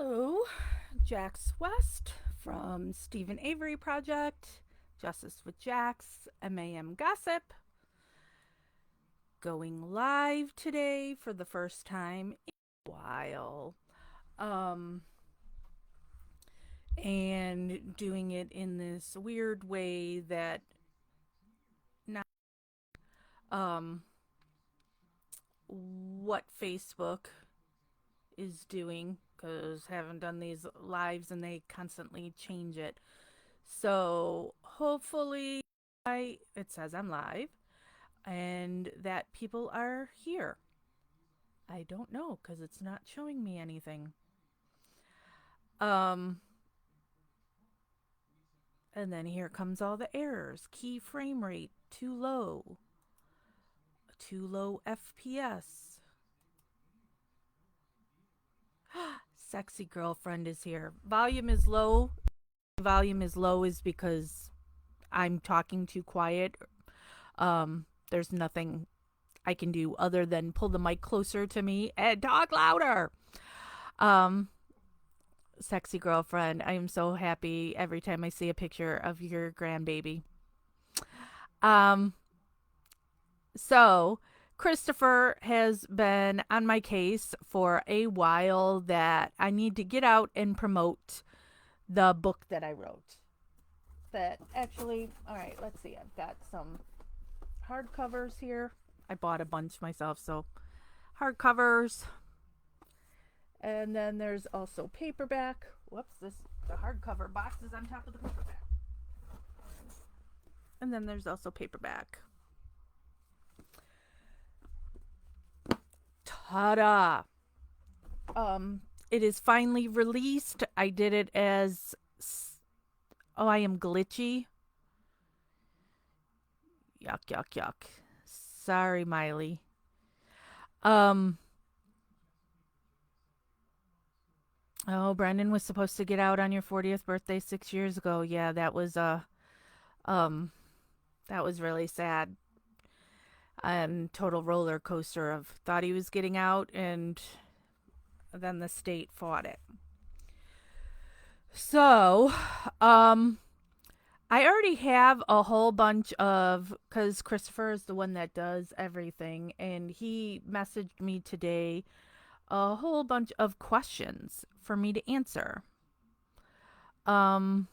Hello, Jax West from Stephen Avery Project, Justice with Jax, MAM Gossip, going live today for the first time in a while. Um, and doing it in this weird way that not um what Facebook is doing, because haven't done these lives and they constantly change it. So hopefully it says I'm live and that people are here. I don't know because it's not showing me anything. Um and then here comes all the errors. Key frame rate too low FPS. Sexy girlfriend is here. Volume is low. Volume is low is because I'm talking too quiet. There's nothing I can do other than pull the mic closer to me and talk louder. Um, Sexy girlfriend, I am so happy every time I see a picture of your grandbaby. Um, so Christopher has been on my case for a while that I need to get out and promote the book that I wrote. That actually, all right, let's see. I've got some hardcovers here. I bought a bunch myself, so hardcovers. And then there's also paperback. Whoops, the hardcover box is on top of the paperback. And then there's also paperback. Ta-da! It is finally released. I did it as oh, I am glitchy. Yuck, yuck, yuck. Sorry, Miley. Um, oh, Brendan was supposed to get out on your 40th birthday 6 years ago. Yeah, um, that was really sad. And total roller coaster of thought he was getting out, and then the state fought it. So, um, I already have a whole bunch of, because Christopher is the one that does everything, and he messaged me today a whole bunch of questions for me to answer. Um,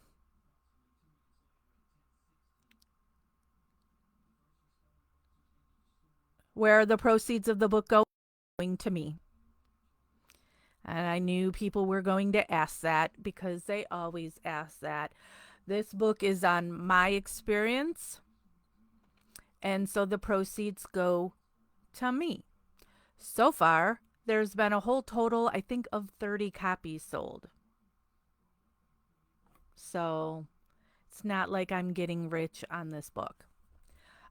where the proceeds of the book going to me. And I knew people were going to ask that because they always ask that. This book is on my experience, and so the proceeds go to me. So far, there's been a whole total, I think, of 30 copies sold. So it's not like I'm getting rich on this book.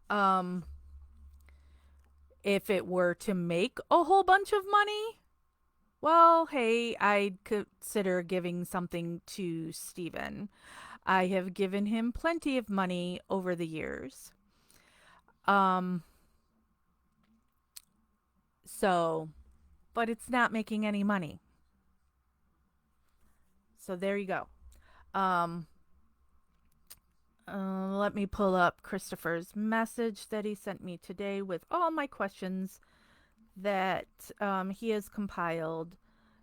Um, if it were to make a whole bunch of money, well, hey, I'd consider giving something to Stephen. I have given him plenty of money over the years. Um, so, but it's not making any money. So there you go. Um, let me pull up Christopher's message that he sent me today with all my questions that he has compiled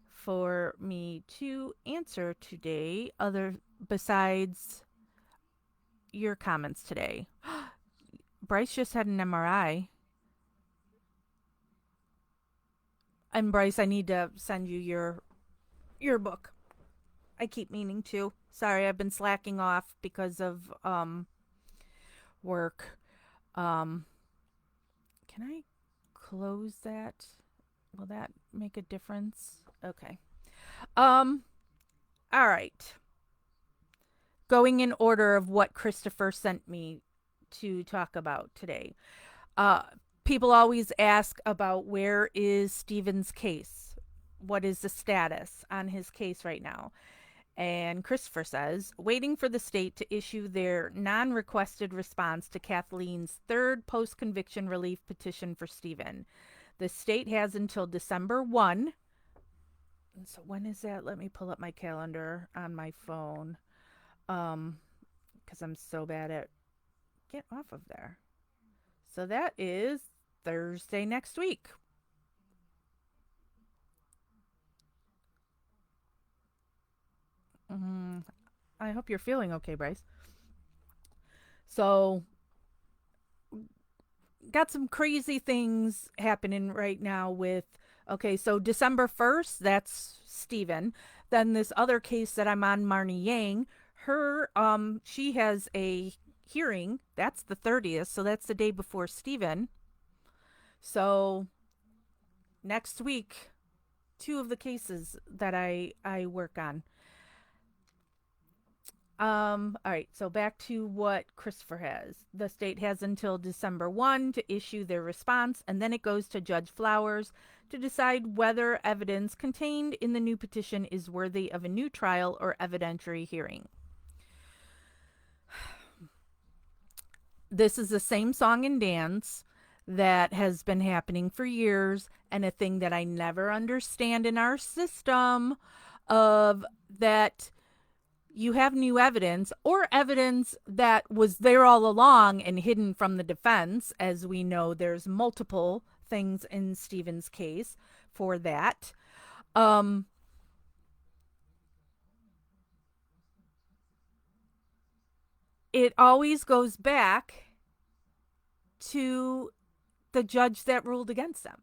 for me to answer today, other besides your comments today. Bryce just had an MRI. And Bryce, I need to send you your book. I keep meaning to. Sorry, I've been slacking off because of work. Um can I close that? Will that make a difference? Okay. Um all right. Going in order of what Christopher sent me to talk about today. Uh People always ask about where is Stephen's case? What is the status on his case right now? And Christopher says, waiting for the state to issue their non requested response to Kathleen's third post conviction relief petition for Stephen. The state has until December 1, So when is that? Let me pull up my calendar on my phone. Um, because I'm so bad at get off of there. So that is Thursday next week. Mm, I hope you're feeling okay, Bryce. So got some crazy things happening right now with okay, so December 1st, that's Steven. Then this other case that I'm on, Marnie Yang, her she has a hearing. That's the 30th, so that's the day before Steven. So next week, two of the cases that I work on. All right, so back to what Christopher has. The state has until December 1 to issue their response, and then it goes to Judge Flowers to decide whether evidence contained in the new petition is worthy of a new trial or evidentiary hearing. This is the same song and dance that has been happening for years, and a thing that I never understand in our system of that you have new evidence or evidence that was there all along and hidden from the defense. As we know, there's multiple things in Stephen's case for that. Um, it always goes back to the judge that ruled against them.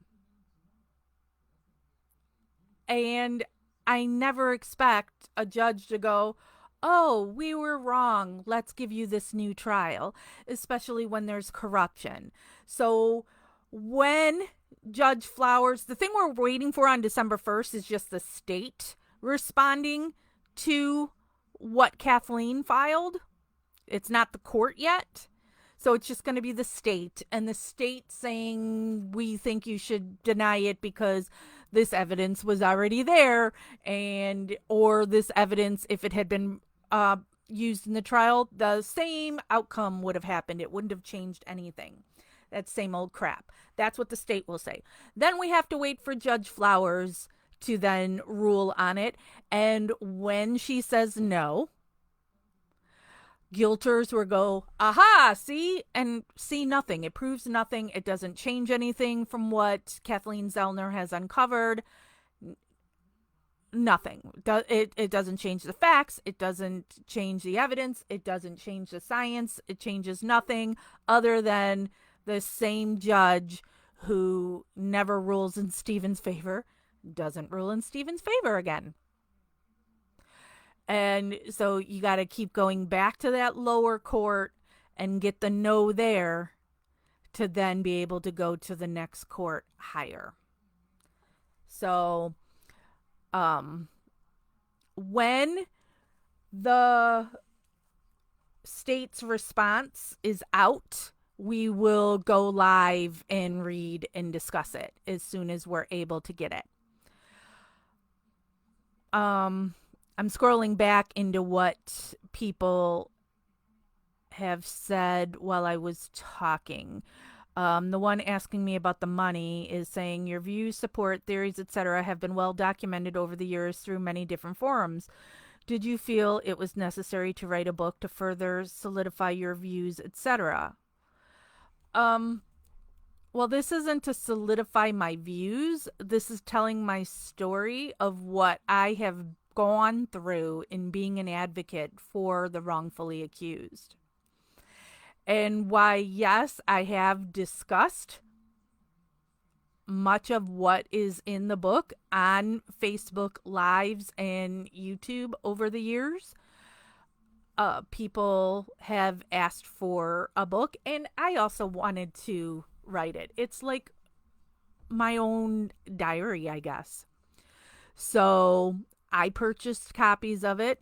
And I never expect a judge to go, oh, we were wrong. Let's give you this new trial, especially when there's corruption. So when Judge Flowers, the thing we're waiting for on December 1st is just the state responding to what Kathleen filed. It's not the court yet. So it's just going to be the state, and the state saying we think you should deny it because this evidence was already there, and or this evidence, if it had been used in the trial, the same outcome would have happened. It wouldn't have changed anything. That same old crap. That's what the state will say. Then we have to wait for Judge Flowers to then rule on it. And when she says no, guilters will go, aha, see, and see nothing. It proves nothing. It doesn't change anything from what Kathleen Zellner has uncovered. Nothing. It doesn't change the facts. It doesn't change the evidence. It doesn't change the science. It changes nothing other than the same judge who never rules in Stephen's favor doesn't rule in Stephen's favor again. And so you got to keep going back to that lower court and get the no there to then be able to go to the next court higher. So when the state's response is out, we will go live and read and discuss it as soon as we're able to get it. I'm scrolling back into what people have said while I was talking. The one asking me about the money is saying your views, support, theories, etc. have been well documented over the years through many different forums. Did you feel it was necessary to write a book to further solidify your views, etc.? Well, this isn't to solidify my views. This is telling my story of what I have gone through in being an advocate for the wrongfully accused. And why, yes, I have discussed much of what is in the book on Facebook Lives and YouTube over the years. People have asked for a book, and I also wanted to write it. It's like my own diary, I guess. So I purchased copies of it.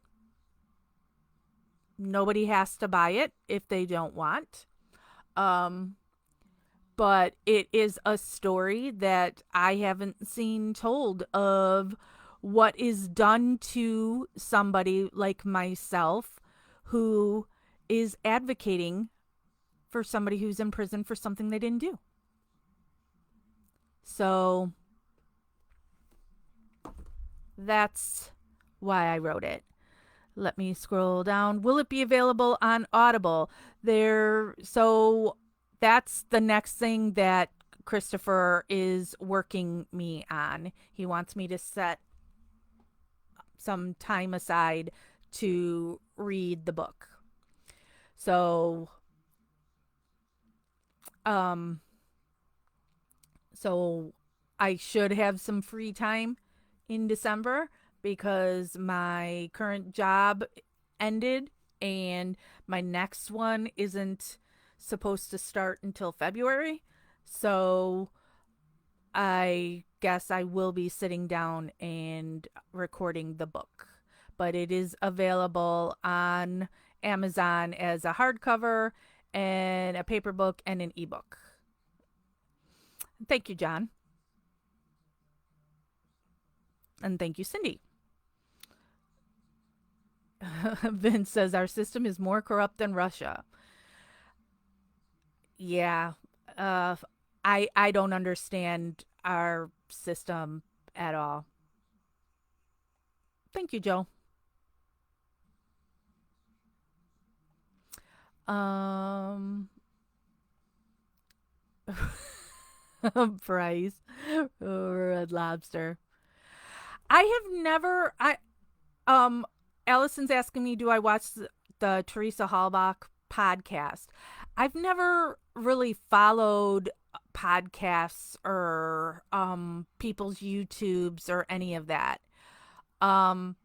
Nobody has to buy it if they don't want. But it is a story that I haven't seen told of what is done to somebody like myself who is advocating for somebody who's in prison for something they didn't do. So That's why I wrote it. Let me scroll down. Will it be available on Audible? So that's the next thing that Christopher is working me on. He wants me to set some time aside to read the book. So, um, so I should have some free time in December because my current job ended and my next one isn't supposed to start until February. So I guess I will be sitting down and recording the book. But it is available on Amazon as a hardcover and a paper book and an ebook. Thank you, John. And thank you, Cindy. Vince says our system is more corrupt than Russia. Yeah. Uh I don't understand our system at all. Thank you, Joe. Um Price Red Lobster. I have never I um Allison's asking me do I watch the Teresa Hallbach podcast. I've never really followed podcasts or people's YouTubes or any of that. Um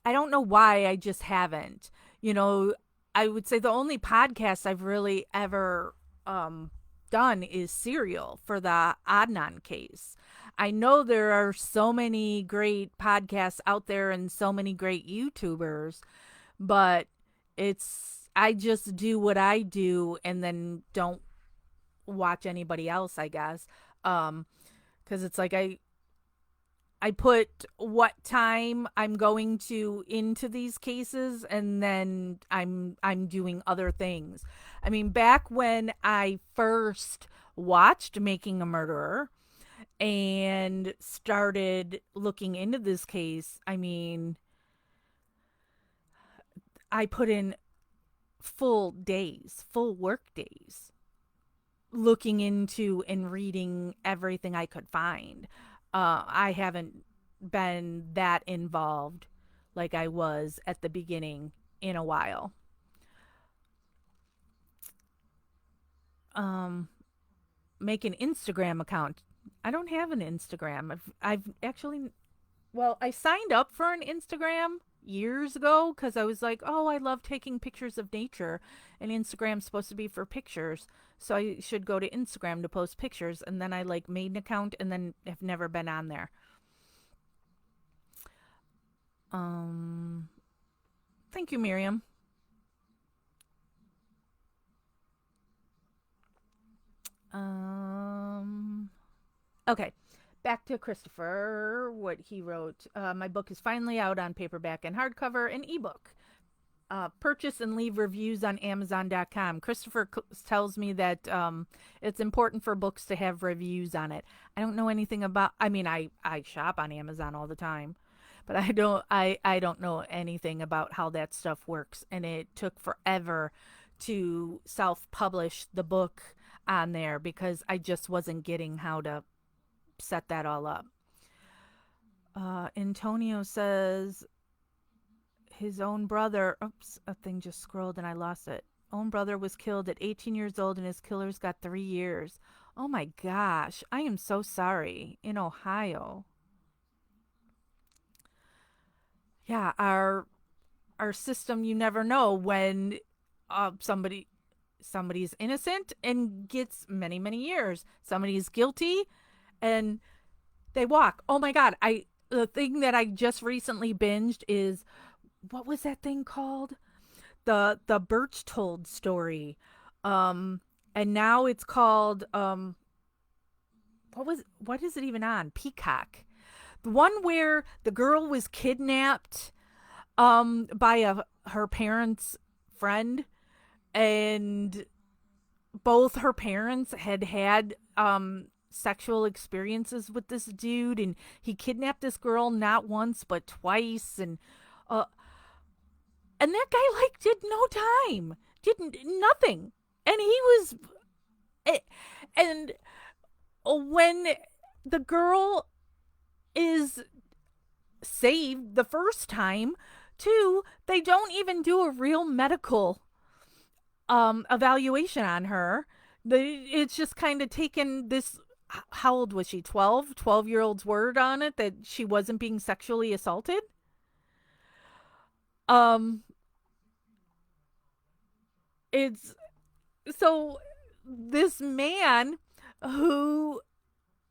I don't know why, I just haven't. You know, I would say the only podcast I've really ever um, done is Serial for the Adnan case. I know there are so many great podcasts out there and so many great YouTubers, but I just do what I do and then don't watch anybody else, I guess. Um, because it's like I put what time I'm going to into these cases and then I'm doing other things. I mean, back when I first watched Making a Murderer and started looking into this case, I mean, I put in full days, full work days looking into and reading everything I could find. I haven't been that involved like I was at the beginning in a while. Um, make an Instagram account. I don't have an Instagram. I've actually, well, I signed up for an Instagram years ago because I was like, oh, I love taking pictures of nature, and Instagram's supposed to be for pictures, so I should go to Instagram to post pictures. And then I like made an account and then have never been on there. Um, thank you, Miriam. Um, okay, back to Christopher. What he wrote. My book is finally out on paperback and hardcover and ebook. Purchase and leave reviews on Amazon.com. Christopher tells me that it's important for books to have reviews on it. I don't know anything about. I mean, I shop on Amazon all the time, but I don't know anything about how that stuff works. And it took forever to self publish the book on there because I just wasn't getting how to set that all up. Antonio says his own brother. Oops, a thing just scrolled and I lost it. Own brother was killed at 18 years old and his killers got 3 years. Oh my gosh, I am so sorry. In Ohio. Yeah, our system, you never know when somebody's innocent and gets many years. Somebody's guilty and they walk. Oh my god, I the thing that I just recently binged is what was that thing called? The Birchtold story. And now it's called what is it even on? Peacock. The one where the girl was kidnapped by her parents' friend, and both her parents had sexual experiences with this dude, and he kidnapped this girl not once but twice, uh and that guy like did no time, didn't nothing, and he was eh, and when the girl is saved the first time, too, they don't even do a real medical evaluation on her. It's just kind of taken this, how old was she, 12 year old's word on it that she wasn't being sexually assaulted. um it's so this man who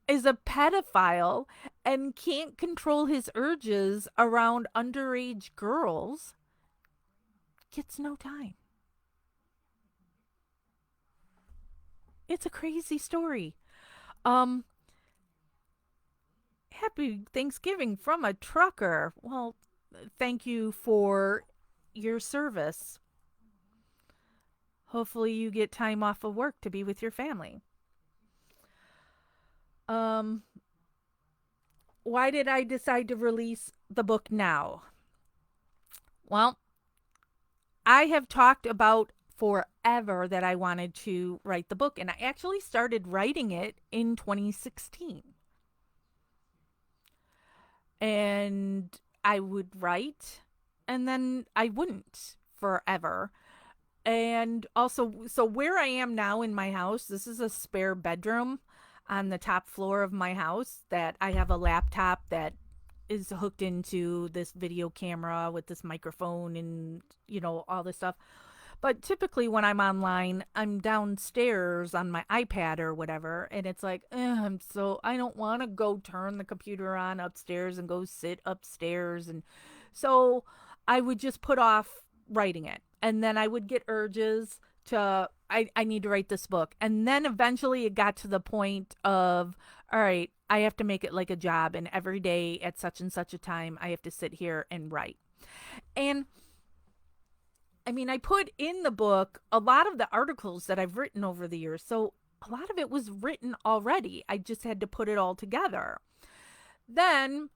is a pedophile and can't control his urges around underage girls gets no time. It's a crazy story. Um, Happy Thanksgiving from a trucker. Well, thank you for your service. Hopefully, you get time off of work to be with your family. Um, why did I decide to release the book now? Well, I have talked about forever that I wanted to write the book, and I actually started writing it in 2016. And I would write, and then I wouldn't forever. And also, so where I am now in my house, this is a spare bedroom on the top floor of my house that I have a laptop that is hooked into this video camera with this microphone and, all this stuff. But typically, when I'm online, I'm downstairs on my iPad or whatever, and it's like, I don't want to go turn the computer on upstairs and go sit upstairs. And so I would just put off writing it. And then I would get urges to, I need to write this book. And then eventually it got to the point of, all right, I have to make it like a job. And every day at such and such a time, I have to sit here and write. And I mean, I put in the book a lot of the articles that I've written over the years. So a lot of it was written already. I just had to put it all together. Then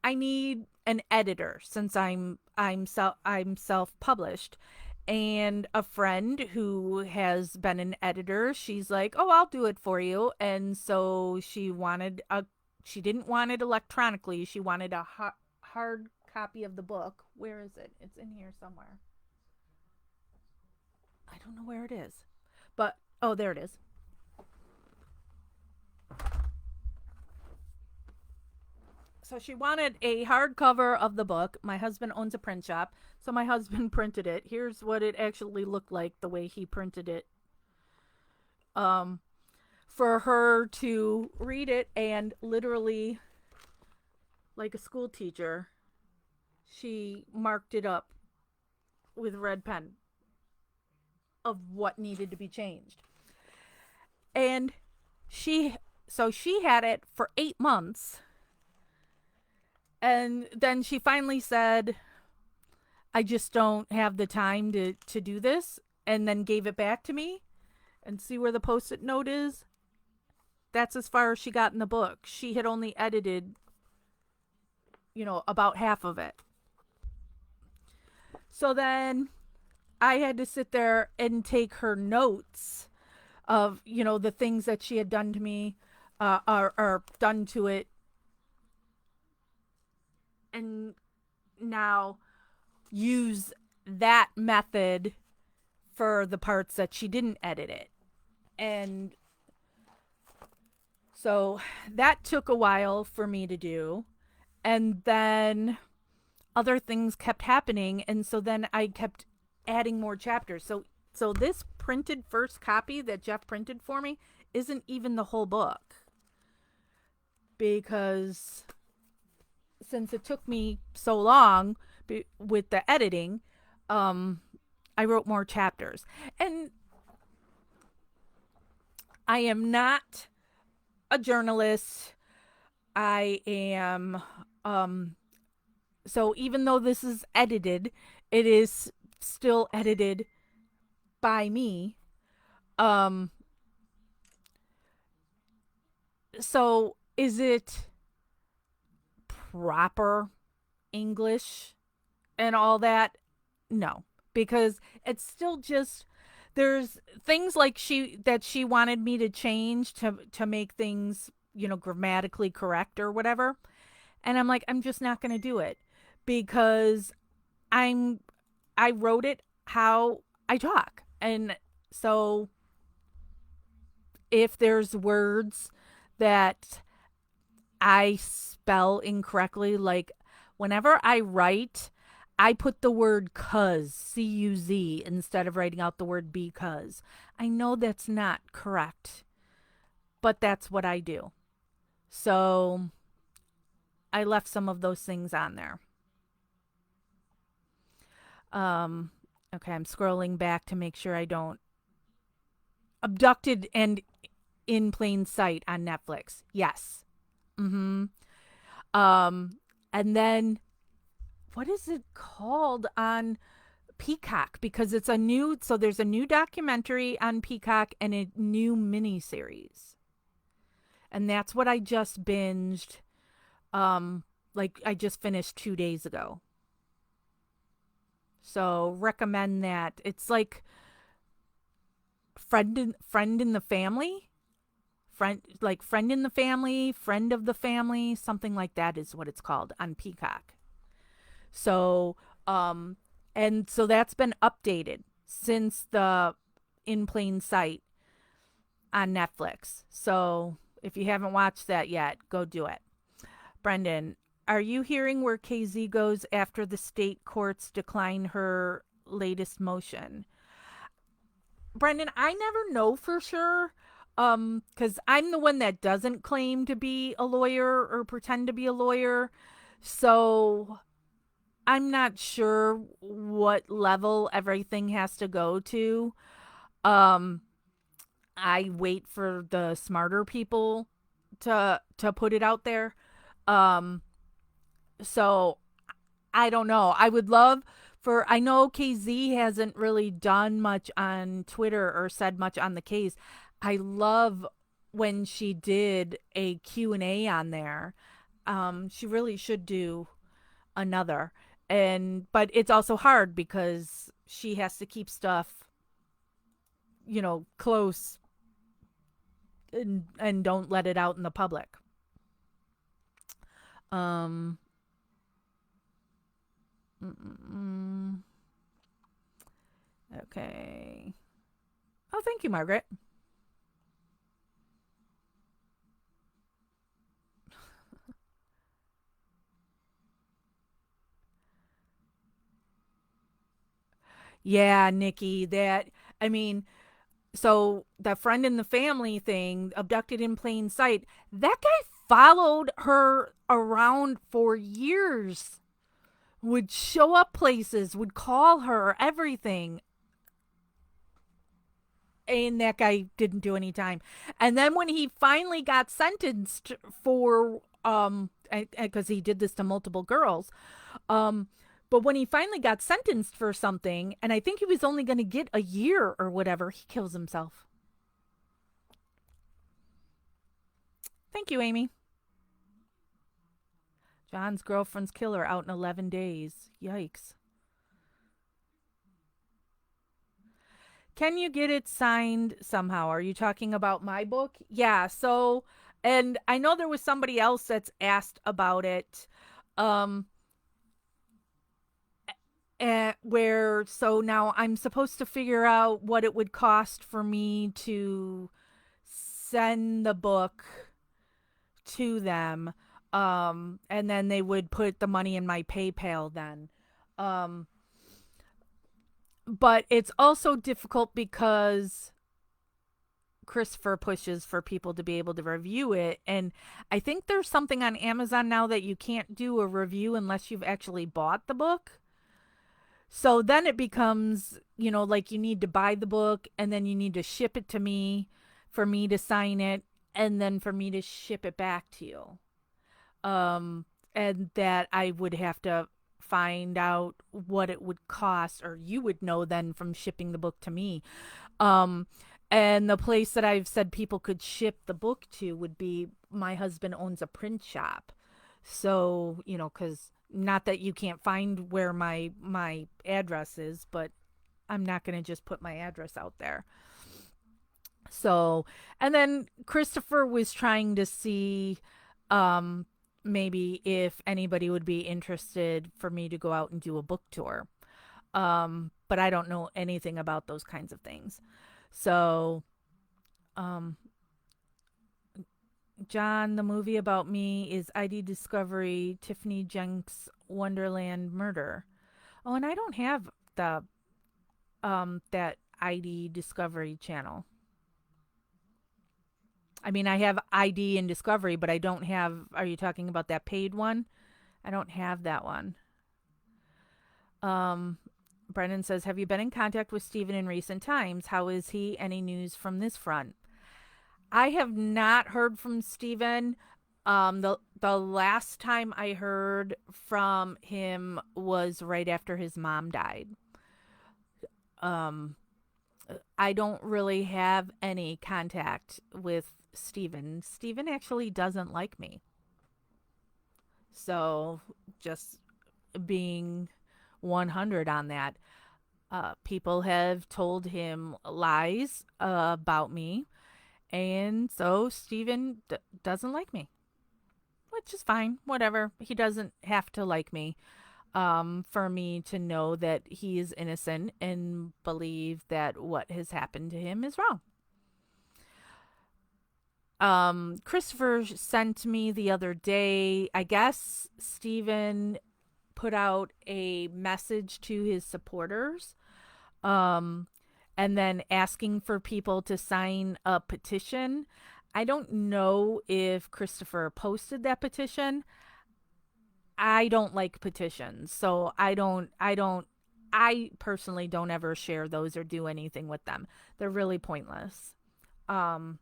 I need an editor since I'm self-published. And a friend who has been an editor, she's like, "Oh, I'll do it for you." And so she didn't want it electronically. She wanted a hard copy of the book. Where is it? It's in here somewhere. I don't know where it is. But oh, there it is. So she wanted a hardcover of the book. My husband owns a print shop, so my husband printed it. Here's what it actually looked like the way he printed it. Um for her to read it, and literally like a school teacher, she marked it up with a red pen of what needed to be changed. And she had it for 8 months, and then she finally said, "I just don't have the time to do this," and then gave it back to me. And see where the post-it note is? That's as far as she got in the book. She had only edited, about half of it. So then I had to sit there and take her notes of, the things that she had done to me, or done to it, and now use that method for the parts that she didn't edit it. And so that took a while for me to do. And then other things kept happening, and so then I kept adding more chapters. So this printed first copy that Jeff printed for me isn't even the whole book, because since it took me so long with the editing, I wrote more chapters. And I am not a journalist. I am so even though this is edited, it is still edited by me. Um So is it proper English and all that? No, because it's still just there's things like she wanted me to change to make things, grammatically correct or whatever. And I'm like, I'm just not going to do it because I'm I wrote it how I talk. And so if there's words that I spell incorrectly, like whenever I write, I put the word cuz, C U Z, instead of writing out the word because. I know that's not correct, but that's what I do. So I left some of those things on there. Um, okay, I'm scrolling back to make sure I don't. Abducted and in plain sight on Netflix. Yes. Mm-hmm. Um, and then what is it called on Peacock? Because it's a new, so there's a new documentary on Peacock and a new mini series, and that's what I just binged. Like I just finished 2 days ago. So recommend that. It's like friend in the family, friend in the family, friend of the family, something like that is what it's called on Peacock. So, um, and so that's been updated since the In Plain Sight on Netflix. So if you haven't watched that yet, go do it. Brendan, are you hearing where KZ goes after the state courts decline her latest motion? Brendan, I never know for sure. Because I'm the one that doesn't claim to be a lawyer or pretend to be a lawyer. So I'm not sure what level everything has to go to. Um, I wait for the smarter people to put it out there. Um, so I don't know. I would love for I know KZ hasn't really done much on Twitter or said much on the case. I love when she did a Q and A on there. She really should do another. And but it's also hard because she has to keep stuff, close and don't let it out in the public. Um mm, okay. Oh, thank you, Margaret. Yeah, Nikki, that I mean, so the friend in the family thing, abducted in plain sight, that guy followed her around for years. Would show up places, would call her, everything. And that guy didn't do any time. And then when he finally got sentenced for because he did this to multiple girls, um but when he finally got sentenced for something, and I think he was only going to get a year or whatever, he kills himself. Thank you, Amy. John's girlfriend's killer out in 11 days. Yikes. Can you get it signed somehow? Are you talking about my book? Yeah, so and I know there was somebody else that's asked about it. Um where so now I'm supposed to figure out what it would cost for me to send the book to them, and then they would put the money in my PayPal then. um but it's also difficult because Christopher pushes for people to be able to review it, and I think there's something on Amazon now that you can't do a review unless you've actually bought the book. So then it becomes, like you need to buy the book and then you need to ship it to me for me to sign it and then for me to ship it back to you. Um, and that I would have to find out what it would cost, or you would know then from shipping the book to me. Um, And the place that I've said people could ship the book to would be my husband owns a print shop. So, cuz not that you can't find where my address is, but I'm not going to just put my address out there. So, and then Christopher was trying to see um maybe if anybody would be interested for me to go out and do a book tour. But I don't know anything about those kinds of things. So, um John, the movie about me is ID Discovery, Tiffany Jenks Wonderland Murder. Oh, and I don't have the that ID Discovery channel. I mean, I have ID and Discovery, but I don't have. Are you talking about that paid one? I don't have that one. Um, Brennan says, "Have you been in contact with Stephen in recent times? How is he? Any news from this front?" I have not heard from Stephen. The last time I heard from him was right after his mom died. Um, I don't really have any contact with Stephen. Stephen actually doesn't like me. So just being 100 on that. People have told him lies about me. And so Stephen doesn't like me, which is fine. Whatever. He doesn't have to like me for me to know that he is innocent and believe that what has happened to him is wrong. Christopher sent me the other day, I guess Stephen put out a message to his supporters, um, and then asking for people to sign a petition. I don't know if Christopher posted that petition. I don't like petitions, so I personally don't ever share those or do anything with them. They're really pointless. Um,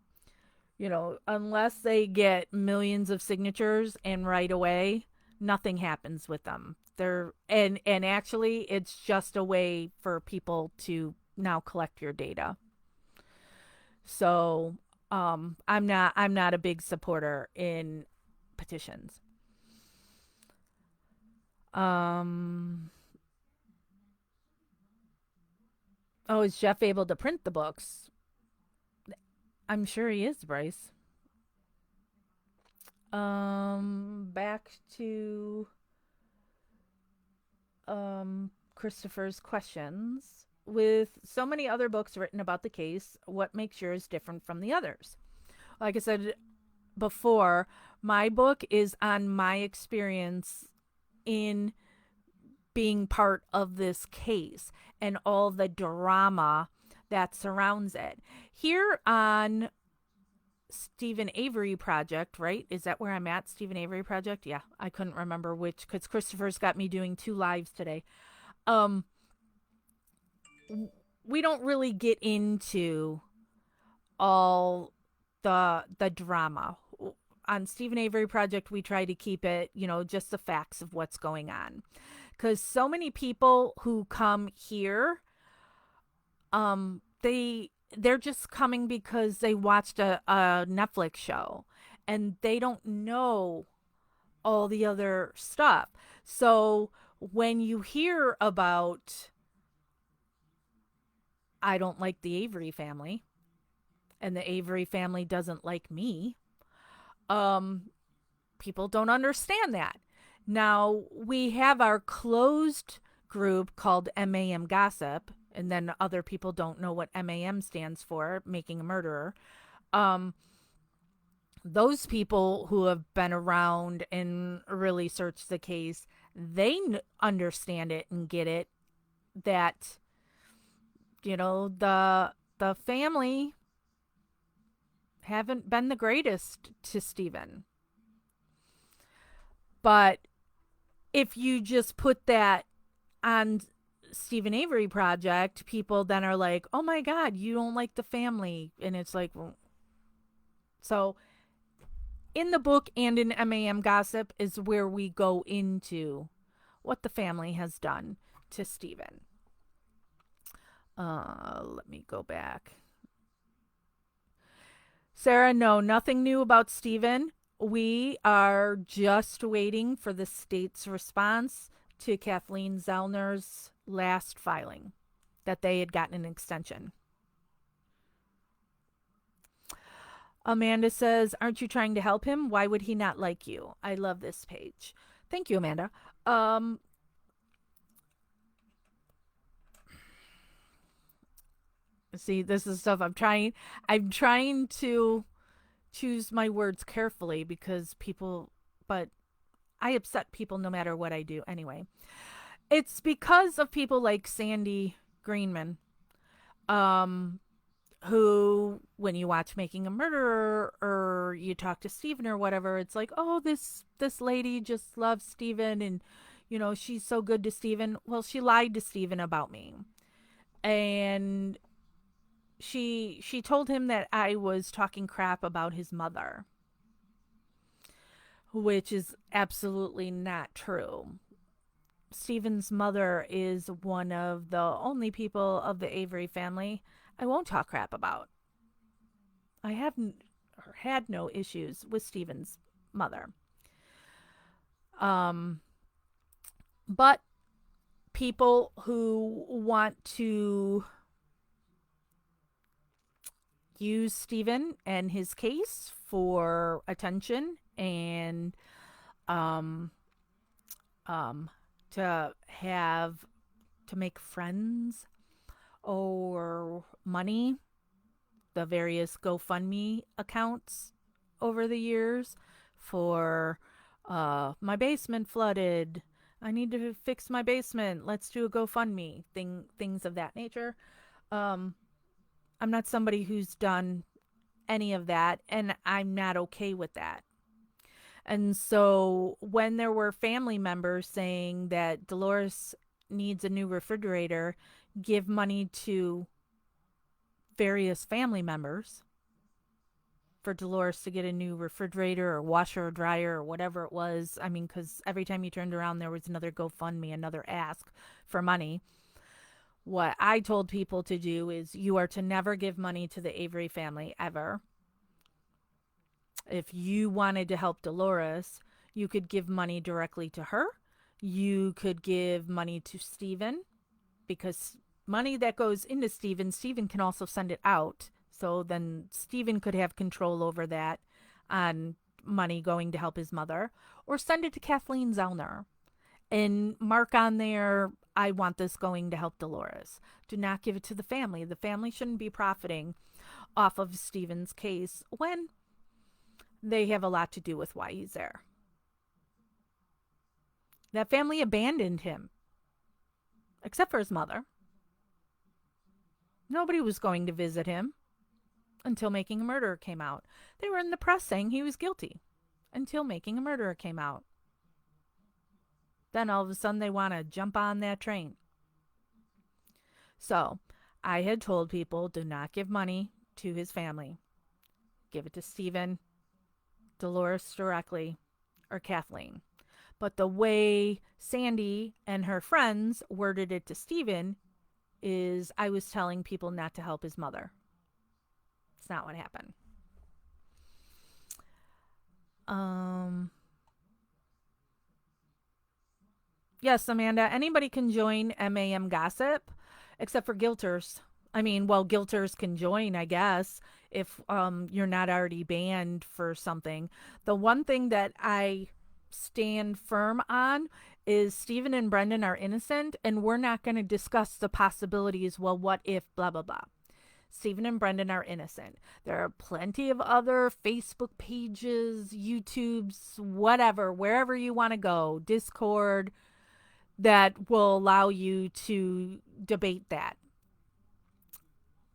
unless they get millions of signatures and right away, nothing happens with them. And actually it's just a way for people to now collect your data. So, I'm not a big supporter in petitions. Um oh, is Jeff able to print the books? I'm sure he is, Bryce. Back to Christopher's questions. With so many other books written about the case, what makes yours different from the others? Like I said before, my book is on my experience in being part of this case and all the drama that surrounds it. Here on Stephen Avery Project, right? Is that where I'm at? Stephen Avery Project? Yeah, I couldn't remember which because Christopher's got me doing two lives today. Um, we don't really get into all the drama. On Stephen Avery Project, we try to keep it, just the facts of what's going on. Because so many people who come here, they're just coming because they watched a Netflix show and they don't know all the other stuff. So when you hear about I don't like the Avery family and the Avery family doesn't like me, um people don't understand that. Now, we have our closed group called MAM Gossip, and then other people don't know what MAM stands for, making a murderer. Um, those people who have been around and really searched the case, they understand it and get it that the family haven't been the greatest to Stephen. But if you just put that on Stephen Avery Project, people then are like, "Oh my God, you don't like the family," and it's like, well, so in the book and in MAM Gossip is where we go into what the family has done to Stephen. Let me go back. Sarah, no, nothing new about Stephen. We are just waiting for the state's response to Kathleen Zellner's last filing that they had gotten an extension. Amanda says, "Aren't you trying to help him? Why would he not like you?" I love this page. Thank you, Amanda. Um, See, this is stuff I'm trying to choose my words carefully because people, but I upset people no matter what I do anyway. It's because of people like Sandy Greenman, um, who, when you watch Making a Murderer or you talk to Steven or whatever, it's like, oh, this lady just loves Steven and she's so good to Steven. Well, she lied to Steven about me. And she told him that I was talking crap about his mother, which is absolutely not true. Steven's mother is one of the only people of the Avery family I won't talk crap about. I haven't or had no issues with Steven's mother. Um, but people who want to use Steven and his case for attention and um um to have to make friends or money, the various GoFundMe accounts over the years for my basement flooded. I need to fix my basement. Let's do a GoFundMe things of that nature. Um, I'm not somebody who's done any of that, and I'm not okay with that. And so when there were family members saying that Dolores needs a new refrigerator, give money to various family members for Dolores to get a new refrigerator or washer or dryer or whatever it was. I mean, because every time you turned around, there was another GoFundMe, another ask for money. What I told people to do is you are to never give money to the Avery family ever. If you wanted to help Dolores, you could give money directly to her. You could give money to Steven because money that goes into Steven can also send it out. So then Steven could have control over that on money going to help his mother, or send it to Kathleen Zellner and mark on there, I want this going to help Dolores. Do not give it to the family. The family shouldn't be profiting off of Steven's case when they have a lot to do with why he's there. That family abandoned him, except for his mother. Nobody was going to visit him until Making a Murderer came out. They were in the press saying he was guilty until Making a Murderer came out. Then all of a sudden they want to jump on that train. So I had told people, do not give money to his family. Give it to Steven, Dolores directly, or Kathleen. But the way Sandy and her friends worded it to Steven is I was telling people not to help his mother. It's not what happened. Yes, Amanda, anybody can join MAM Gossip except for Guilters. I mean, well, Guilters can join, I guess, if you're not already banned for something. The one thing that I stand firm on is Stephen and Brendan are innocent, and we're not going to discuss the possibilities. Well, what if blah, blah, blah. Stephen and Brendan are innocent. There are plenty of other Facebook pages, YouTubes, whatever, wherever you want to go, Discord, that will allow you to debate that.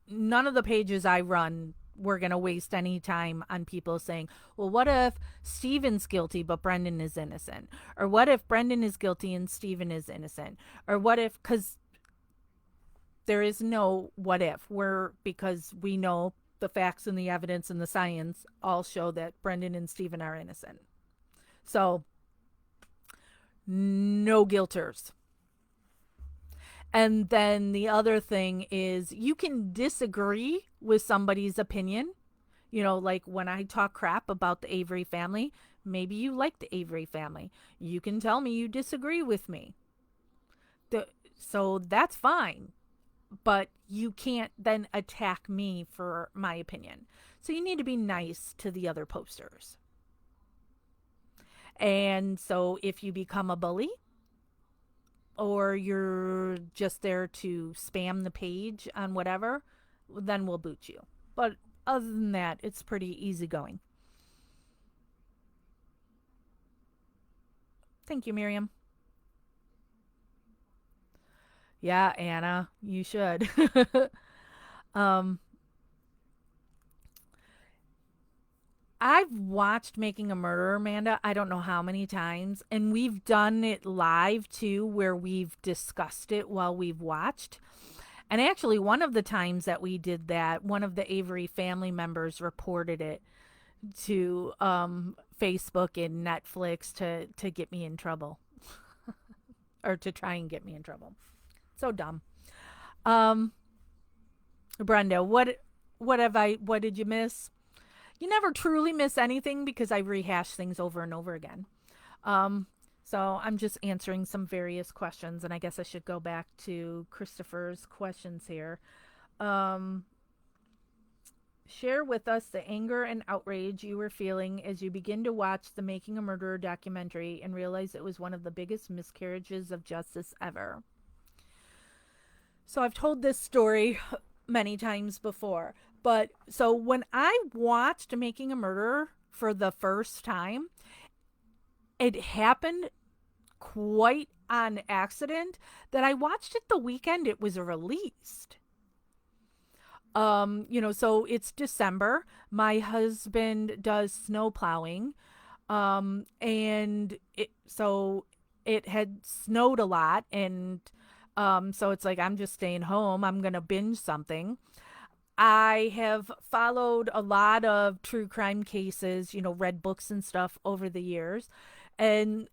None of the pages I run, we're going to waste any time on people saying, well, what if Steven's guilty but Brendan is innocent? Or what if Brendan is guilty and Steven is innocent? Or what if, because there is no what if, because we know the facts and the evidence and the science all show that Brendan and Steven are innocent. So, no guilters. And then the other thing is you can disagree with somebody's opinion. Like when I talk crap about the Avery family, maybe you like the Avery family. You can tell me you disagree with me. The, so that's fine. But you can't then attack me for my opinion. So you need to be nice to the other posters. And so if you become a bully or you're just there to spam the page on whatever, then we'll boot you. But other than that, it's pretty easygoing. Thank you, Miriam. Yeah, Anna, you should. um, I've watched Making a Murderer, Amanda. I don't know how many times. And we've done it live too, where we've discussed it while we've watched. And actually, one of the times that we did that, one of the Avery family members reported it to Facebook and Netflix to get me in trouble or to try and get me in trouble. So dumb. Um, Brenda, what did you miss? You never truly miss anything because I rehash things over and over again. Um, so I'm just answering some various questions, and I guess I should go back to Christopher's questions here. Um, Share with us the anger and outrage you were feeling as you begin to watch the Making a Murderer documentary and realize it was one of the biggest miscarriages of justice ever. So I've told this story many times before, but so when I watched Making a Murderer for the first time, it happened quite on accident that I watched it the weekend it was released. So it's December. My husband does snow plowing. And it had snowed a lot, and so it's like I'm just staying home. I'm gonna binge something. I have followed a lot of true crime cases, read books and stuff over the years. And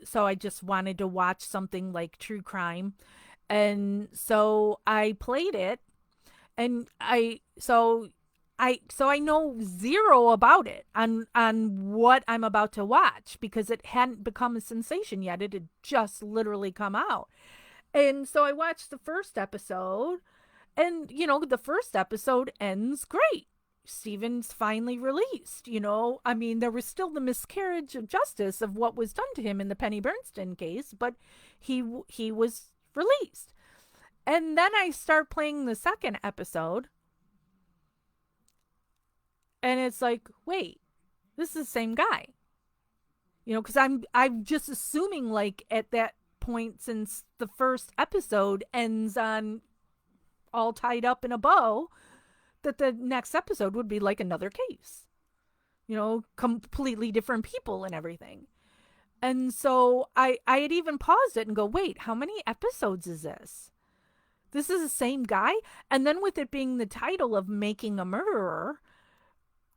so I just wanted to watch something like true crime. And so I played it, and I know zero about it on what I'm about to watch because it hadn't become a sensation yet. It had just literally come out. And so I watched the first episode, and the first episode ends great. Steven's finally released. I mean, there was still the miscarriage of justice of what was done to him in the Penny Bernstein case, but he was released. And then I start playing the second episode, and it's like, wait, this is the same guy. Because I'm just assuming like at that point, since the first episode ends on all tied up in a bow, that the next episode would be like another case. Completely different people and everything. And so I had even paused it and go, wait, how many episodes is this? This is the same guy? And then with it being the title of Making a Murderer,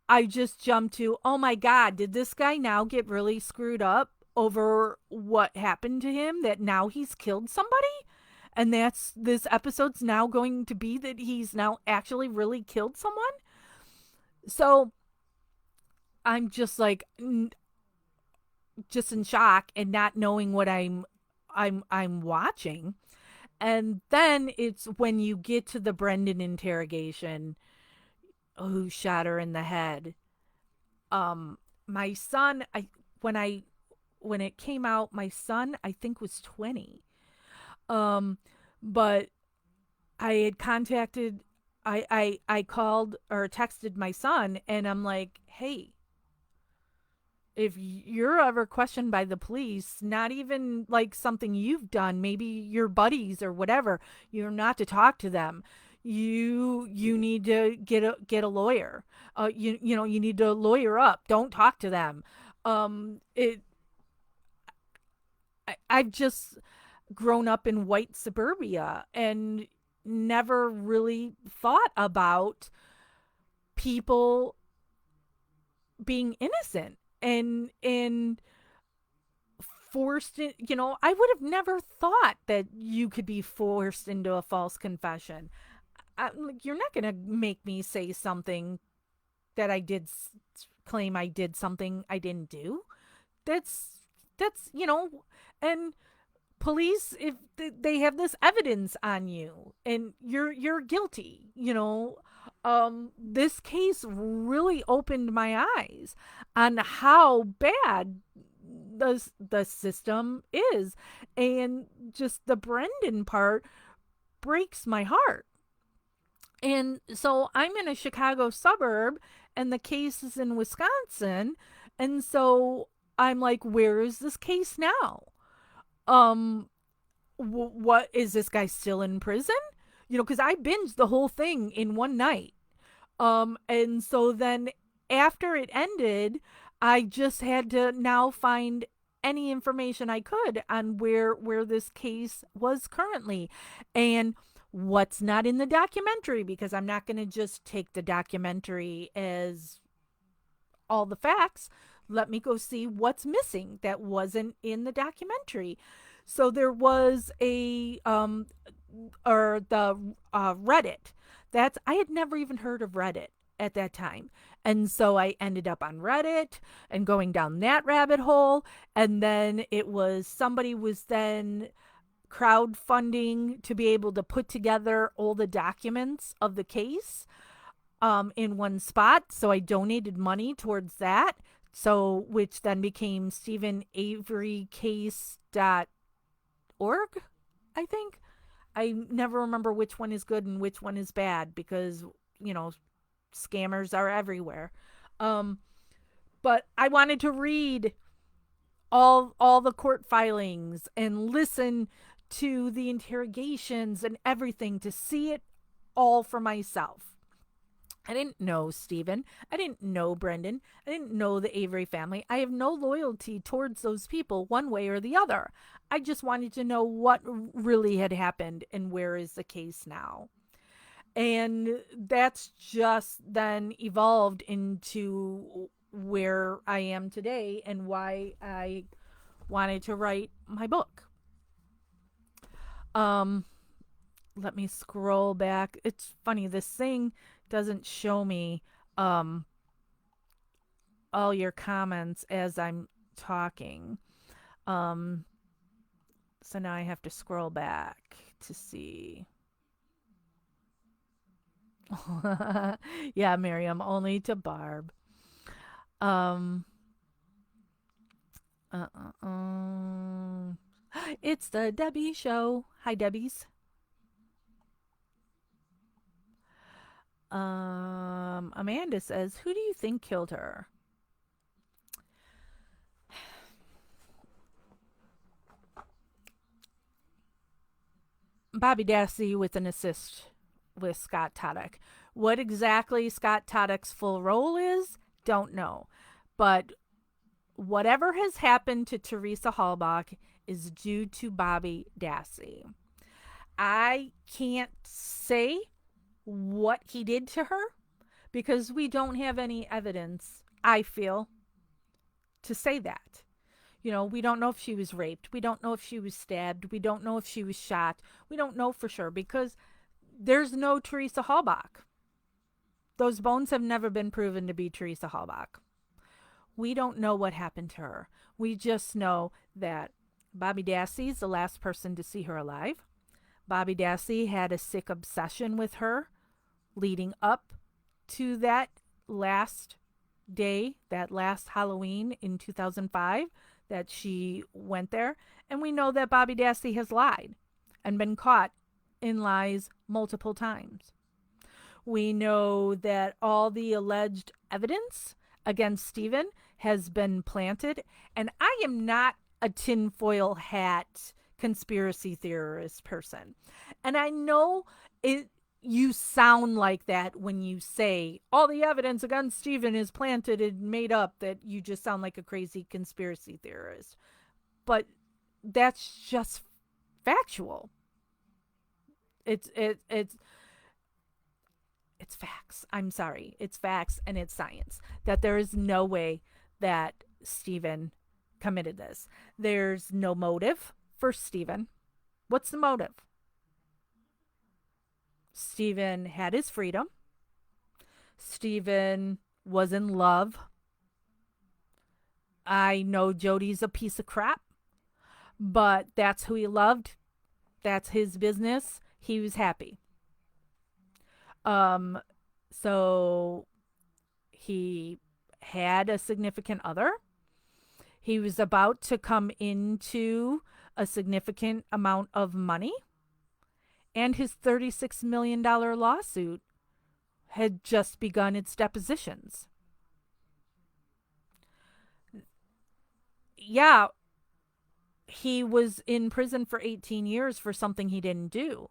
I just jumped to, oh my God, did this guy now get really screwed up over what happened to him? That now he's killed somebody? And this episode's now going to be that he's now actually really killed someone? So I'm just like, just in shock and not knowing what I'm watching. And then it's when you get to the Brendan interrogation, who shot her in the head. My son, when it came out, my son I think was 20. But I had contacted, I called or texted my son, and I'm like, hey, if you're ever questioned by the police, not even like something you've done, maybe your buddies or whatever, you're not to talk to them. You need to get a lawyer. You need to lawyer up. Don't talk to them. It I've just grown up in white suburbia and never really thought about people being innocent and forced in, I would have never thought that you could be forced into a false confession. Like, you're not going to make me say something that I did claim I did something I didn't do. That's and police, if they have this evidence on you and you're guilty, this case really opened my eyes on how bad the system is, and just the Brendan part breaks my heart. And so I'm in a Chicago suburb and the case is in Wisconsin, and so I'm like, where is this case now? um what is this guy still in prison? Because I binged the whole thing in one night. And so then after it ended, I just had to now find any information I could on where this case was currently, and what's not in the documentary, because I'm not going to just take the documentary as all the facts. Let me go see what's missing that wasn't in the documentary. So there was or the Reddit. That's I had never even heard of Reddit at that time. And so I ended up on Reddit and going down that rabbit hole. And then somebody was then crowdfunding to be able to put together all the documents of the case in one spot. So I donated money towards that. So, which then became StephenAveryCase.org, I think. I never remember which one is good and which one is bad, because, scammers are everywhere. But I wanted to read all the court filings and listen to the interrogations and everything to see it all for myself. I didn't know Stephen. I didn't know Brendan. I didn't know the Avery family. I have no loyalty towards those people one way or the other. I just wanted to know what really had happened and where is the case now. And that's just then evolved into where I am today and why I wanted to write my book. Let me scroll back. It's funny, this thing doesn't show me all your comments as I'm talking. So now I have to scroll back to see. Yeah, Miriam, only to Barb. It's the Debbie Show. Hi, Debbies. Amanda says, who do you think killed her? Bobby Dassey with an assist with Scott Toddick. What exactly Scott Toddick's full role is, don't know. But whatever has happened to Teresa Halbach is due to Bobby Dassey. I can't say what he did to her because we don't have any evidence, I feel, to say that. We don't know if she was raped. We don't know if she was stabbed. We don't know if she was shot. We don't know for sure because there's no Teresa Halbach. Those bones have never been proven to be Teresa Halbach. We don't know what happened to her. We just know that Bobby Dassey is the last person to see her alive. Bobby Dassey had a sick obsession with her leading up to that last day, that last Halloween in 2005, that she went there. And we know that Bobby Dassey has lied and been caught in lies multiple times. We know that all the alleged evidence against Stephen has been planted. And I am not a tinfoil hat conspiracy theorist person. And I know you sound like that when you say all the evidence against Stephen is planted and made up, that you just sound like a crazy conspiracy theorist. But that's just factual. It's facts. I'm sorry. It's facts and it's science. That there is no way that Stephen committed this. There's no motive for Stephen. What's the motive? Stephen had his freedom. Stephen was in love. I know Jody's a piece of crap, but that's who he loved. That's his business. He was happy. Um, so he had a significant other. He was about to come into a significant amount of money, and his $36 million lawsuit had just begun its depositions. Yeah, he was in prison for 18 years for something he didn't do.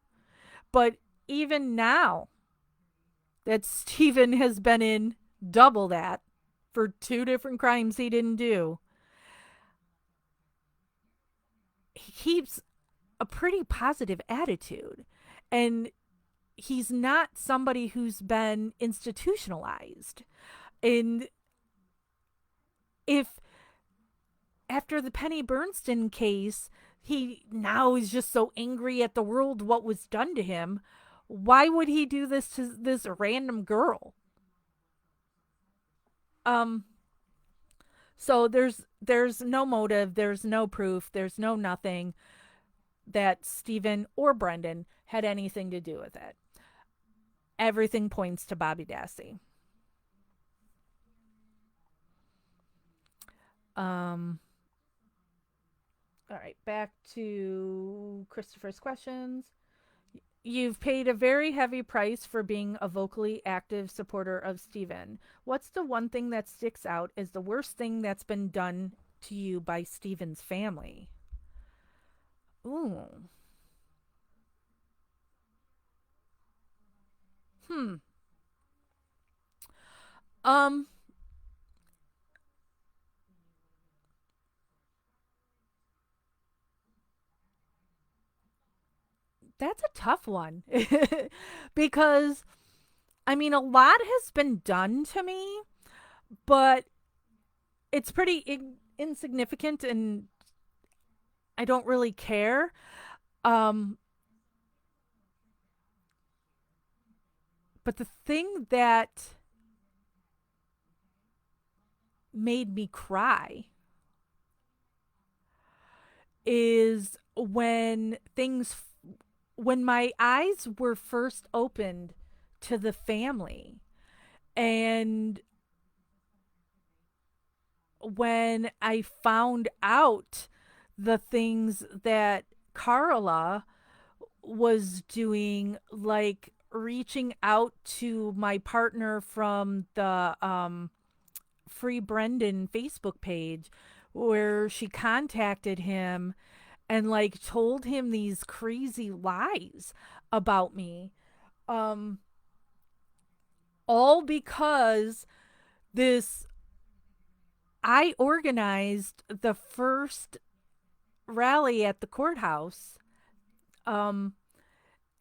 But even now that Steven has been in double that for two different crimes he didn't do, he keeps a pretty positive attitude. And he's not somebody who's been institutionalized. And if after the Penny Bernstein case, he now is just so angry at the world, what was done to him, why would he do this to this random girl? Um, so there's no motive, there's no proof, there's no nothing that Steven or Brendan had anything to do with it. Everything points to Bobby Dassey. Um, all right, back to Christopher's questions. You've paid a very heavy price for being a vocally active supporter of Steven. What's the one thing that sticks out as the worst thing that's been done to you by Steven's family? Ooh. Hmm. Um, that's a tough one. Because I mean a lot has been done to me, but it's pretty insignificant and I don't really care. Um, but the thing that made me cry is when my eyes were first opened to the family, and when I found out the things that Carla was doing, like reaching out to my partner from the Free Brendan Facebook page, where she contacted him and like told him these crazy lies about me. Um, all because this I organized the first rally at the courthouse. Um,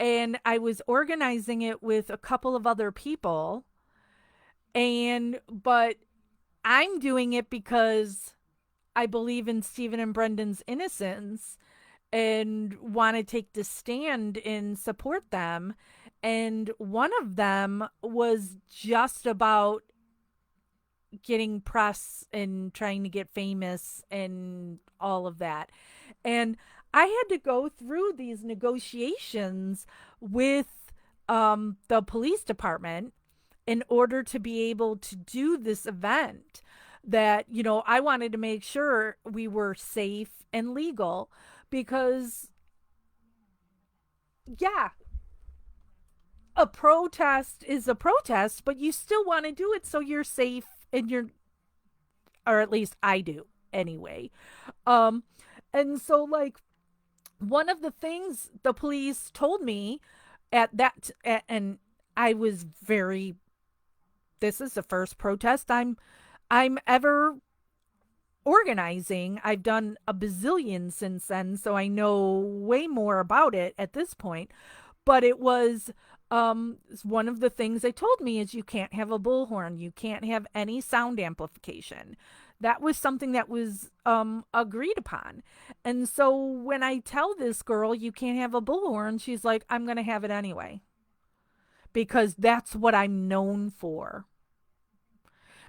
and I was organizing it with a couple of other people. But I'm doing it because I believe in Stephen and Brendan's innocence and want to take the stand and support them. And one of them was just about getting press and trying to get famous and all of that. And I had to go through these negotiations with the police department in order to be able to do this event. That, you know, I wanted to make sure we were safe and legal because, yeah, a protest is a protest, but you still want to do it so you're safe and you're, or at least I do anyway. Um, and so, like, one of the things the police told me and I was very, this is the first protest I'm ever organizing. I've done a bazillion since then, so I know way more about it at this point. But it was one of the things they told me is you can't have a bullhorn, you can't have any sound amplification. That was something that was agreed upon. And so when I tell this girl you can't have a bullhorn, she's like, I'm going to have it anyway because that's what I'm known for.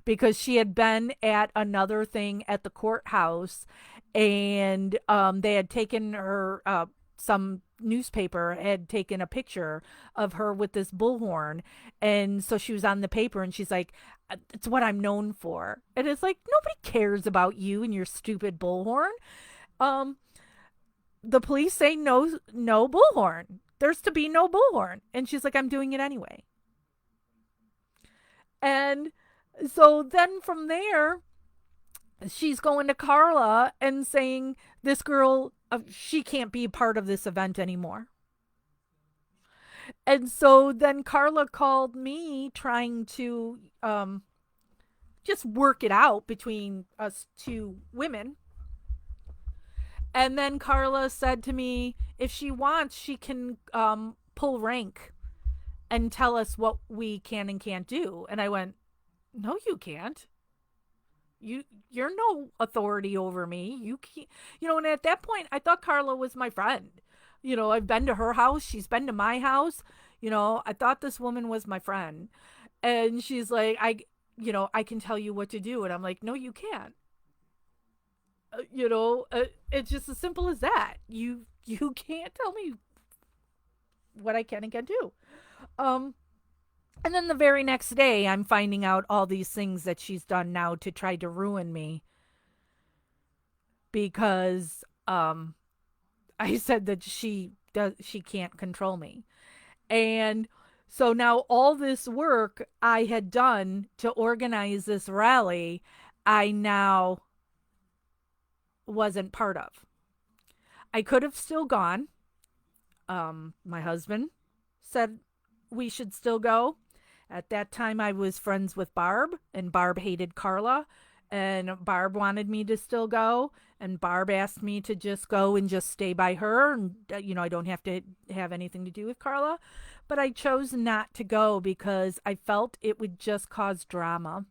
because she had been at another thing at the courthouse, and they had taken her, some newspaper had taken a picture of her with this bullhorn, and so she was on the paper, and she's like, it's what I'm known for. And it's like, nobody cares about you and your stupid bullhorn. um the police say no, no bullhorn. There's to be no bullhorn. And she's like, I'm doing it anyway. And so then from there, she's going to Carla and saying, this girl, she can't be part of this event anymore. And so then Carla called me, trying to just work it out between us two women. And then Carla said to me, if she wants, she can pull rank and tell us what we can and can't do. And I went, no, you can't. You're no authority over me. You can't, and at that point I thought Carla was my friend. I've been to her house, she's been to my house. I thought this woman was my friend. And she's like, I can tell you what to do. And I'm like, no, you can't. It's just as simple as that. You can't tell me what I can and can't do. And then the very next day, I'm finding out all these things that she's done now to try to ruin me, because I said that she can't control me. And so now all this work I had done to organize this rally, I now wasn't part of. I could have still gone. My husband said we should still go. At that time, I was friends with Barb, and Barb hated Carla, and Barb wanted me to still go, and Barb asked me to just go and just stay by her, and I don't have to have anything to do with Carla. But I chose not to go because I felt it would just cause drama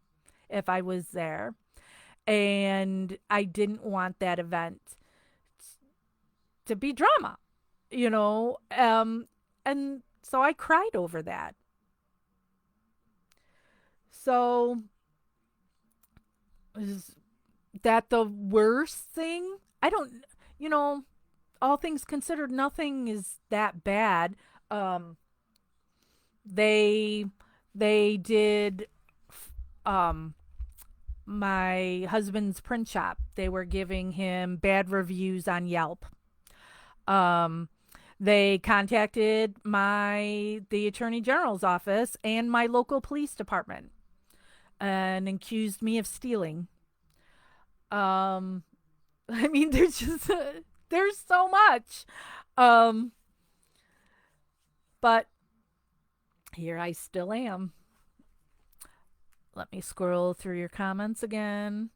if I was there, and I didn't want that event to be drama, and so I cried over that. So, is that the worst thing? I don't, you know, all things considered, nothing is that bad. Um, they they did um my husband's print shop. They were giving him bad reviews on Yelp. Um, they contacted the attorney general's office and my local police department and accused me of stealing. Um, I mean, there's so much. Um, but here I still am. Let me scroll through your comments again.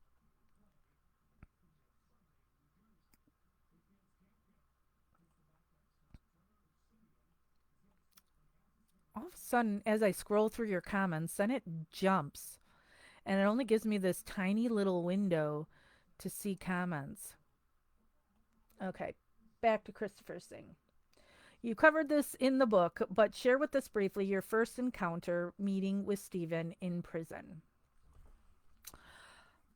All of a sudden, as I scroll through your comments, then it jumps. And it only gives me this tiny little window to see comments. Okay, back to Christopher's thing. You covered this in the book, but share with us briefly your first encounter meeting with Stephen in prison.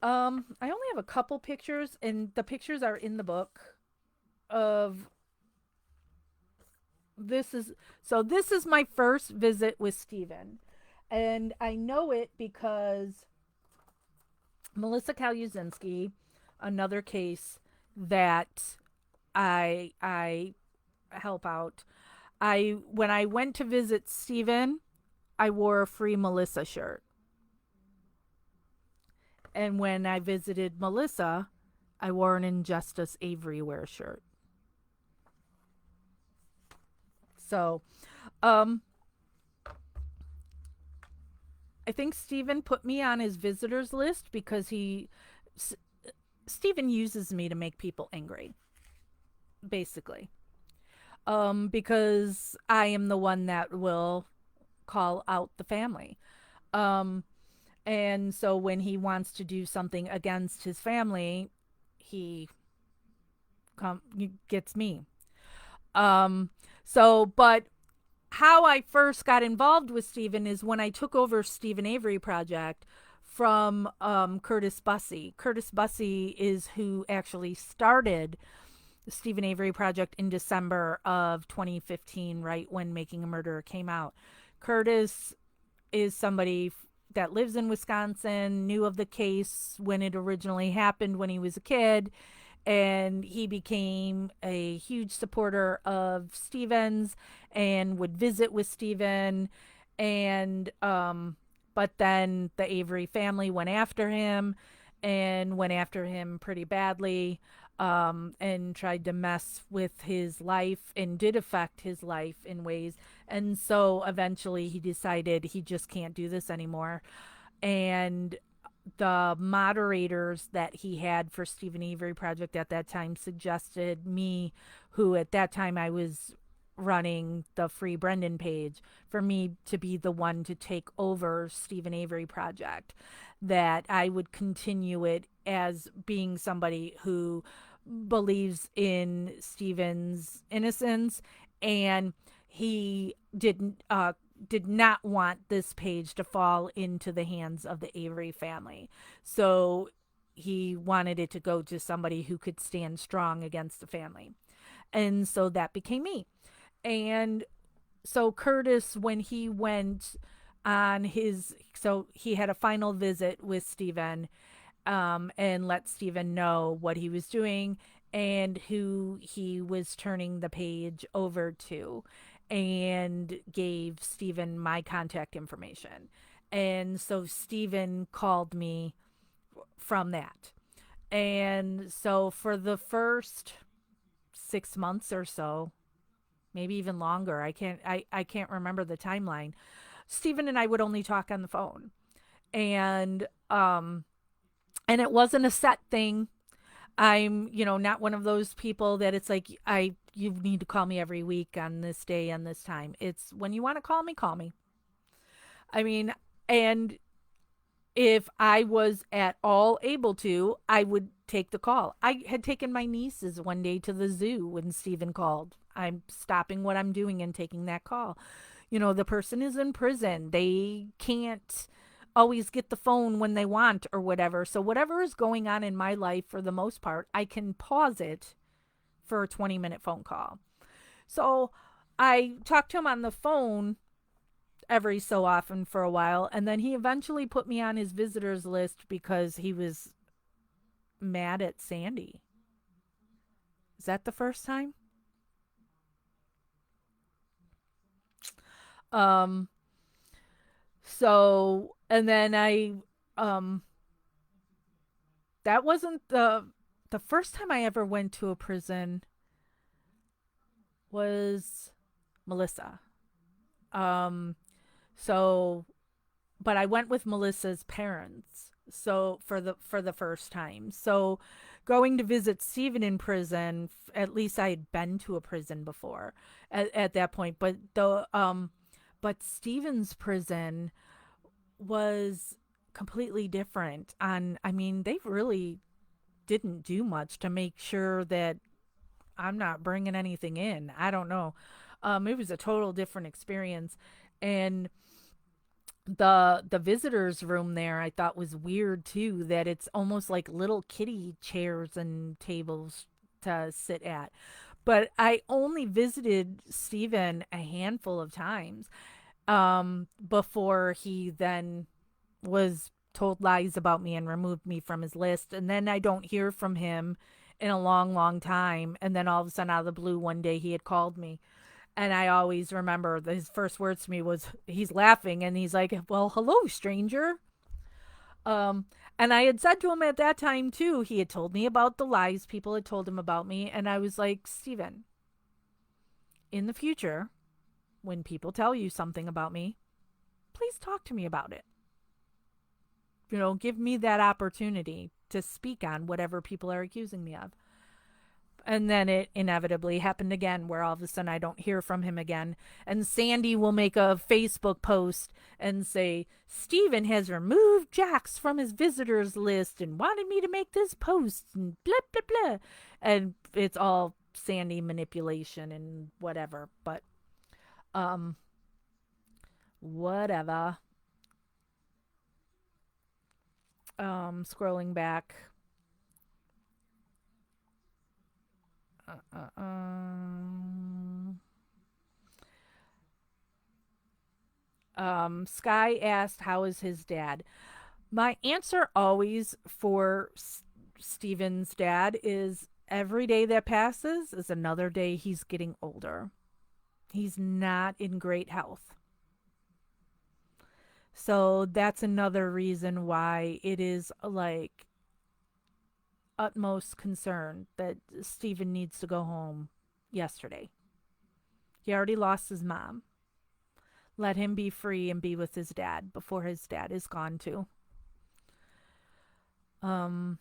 I only have a couple pictures, and the pictures are in the book of this is my first visit with Stephen. And I know it because Melissa Kaluzinski, another case that I help out. When I went to visit Stephen, I wore a Free Melissa shirt. And when I visited Melissa, I wore an Injustice Avery Wear shirt. So, I think Stephen put me on his visitors list because Stephen uses me to make people angry, basically. Because I am the one that will call out the family. And so when he wants to do something against his family, he gets me. But how I first got involved with Stephen is when I took over Stephen Avery Project from Curtis Bussey. Curtis Bussey is who actually started the Stephen Avery Project in December of 2015, right when Making a Murderer came out. Curtis is somebody that lives in Wisconsin, knew of the case when it originally happened when he was a kid, and he became a huge supporter of Stevens and would visit with Steven. And but then the Avery family went after him and went after him pretty badly, and tried to mess with his life and did affect his life in ways. And so eventually he decided he just can't do this anymore. And the moderators that he had for Stephen Avery Project at that time suggested me, who at that time I was running the Free Brendan page, for me to be the one to take over Stephen Avery Project, that I would continue it as being somebody who believes in Stephen's innocence, and he did not want this page to fall into the hands of the Avery family. So he wanted it to go to somebody who could stand strong against the family. And so that became me. And so Curtis, when he went on so he had a final visit with Stephen, and let Stephen know what he was doing and who he was turning the page over to, and gave Stephen my contact information. And so Stephen called me from that. And so for the first 6 months or so, maybe even longer, I can't remember the timeline, Stephen and I would only talk on the phone. And and it wasn't a set thing. I'm, not one of those people that it's like you need to call me every week on this day and this time. It's when you want to call me, call me. I mean, and if I was at all able to, I would take the call. I had taken my nieces one day to the zoo when Stephen called. I'm stopping what I'm doing and taking that call. The person is in prison. They can't always get the phone when they want or whatever. So whatever is going on in my life, for the most part, I can pause it for a 20-minute phone call. So I talked to him on the phone every so often for a while, and then he eventually put me on his visitors list because he was mad at Sandy. Is that the first time? Um so and then I um that wasn't the first time I ever went to a prison. Was Melissa. Um so but I went with Melissa's parents. So for the first time. So going to visit Stephen in prison, at least I had been to a prison before at that point, but Stephen's prison was completely different. I mean, they really didn't do much to make sure that I'm not bringing anything in. I don't know. It was a total different experience. And the visitors room there, I thought, was weird too, that it's almost like little kitty chairs and tables to sit at. But I only visited Stephen a handful of times, before he then was told lies about me and removed me from his list. And then I don't hear from him in a long, long time. And then all of a sudden, out of the blue, one day he had called me. And I always remember that his first words to me was, he's laughing and he's like, "Well, hello, stranger." Um, and I had said to him at that time too, he had told me about the lies people had told him about me. And I was like, "Stephen, in the future, when people tell you something about me, please talk to me about it. Give me that opportunity to speak on whatever people are accusing me of." And then it inevitably happened again, where all of a sudden I don't hear from him again. And Sandy will make a Facebook post and say, "Stephen has removed Jax from his visitors list and wanted me to make this post," and blah, blah, blah. And it's all Sandy manipulation and whatever. But, whatever. Scrolling back. Uh, uh, um, Sky asked, "How is his dad?" My answer always for Steven's dad is every day that passes is another day he's getting older. He's not in great health. So that's another reason why it is like utmost concern that Steven needs to go home yesterday. He already lost his mom. Let him be free and be with his dad before his dad is gone too. Um,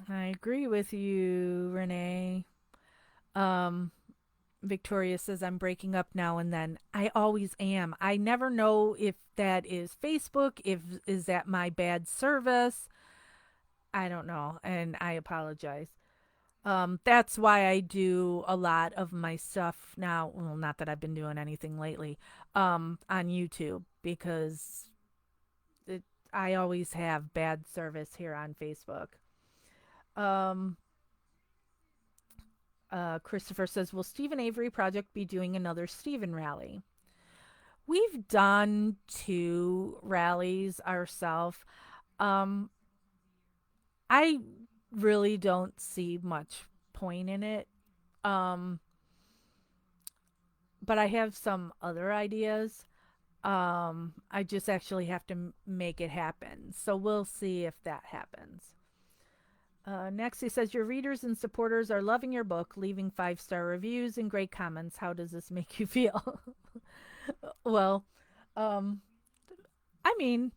I agree with you, Renee. Um, Victoria says I'm breaking up now and then. I always am. I never know if that is Facebook, if is that my bad service. I don't know, and I apologize. That's why I do a lot of my stuff now. Well, not that I've been doing anything lately, on YouTube because it, I always have bad service here on Facebook. Um, Christopher says, "Will Stephen Avery Project be doing another Stephen rally?" We've done two rallies ourselves. Um, I really don't see much point in it. Um, but I have some other ideas. I just actually have to make it happen. So we'll see if that happens. Next, he says, "Your readers and supporters are loving your book, leaving 5-star reviews and great comments. How does this make you feel?" Well, um, I mean,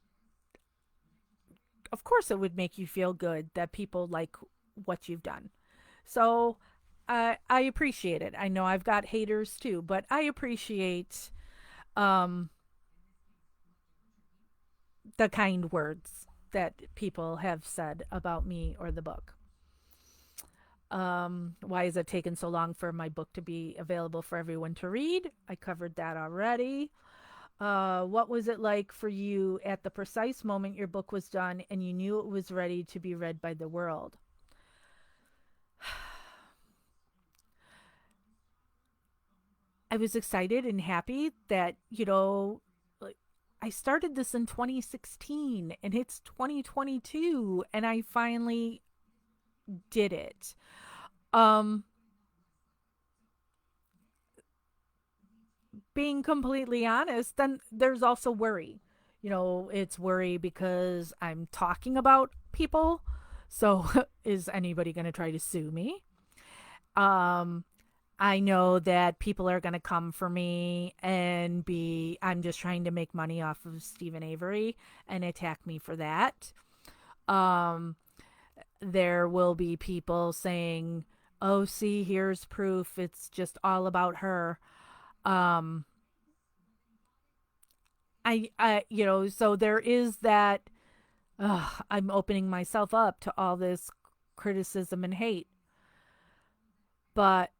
of course, it would make you feel good that people like what you've done. So I appreciate it. I know I've got haters too, but I appreciate um, the kind words that people have said about me or the book. Why is it taken so long for my book to be available for everyone to read? I covered that already. What was it like for you at the precise moment your book was done and you knew it was ready to be read by the world? I was excited and happy that, like I started this in 2016 and it's 2022 and I finally did it. Um Being completely honest, then there's also worry. It's worry because I'm talking about people. So is anybody going to try to sue me? Um I know that people are going to come for me and be, I'm just trying to make money off of Stephen Avery and attack me for that. Um, there will be people saying, "Oh, see, here's proof. It's just all about her." Um, so there is that. I'm opening myself up to all this criticism and hate, but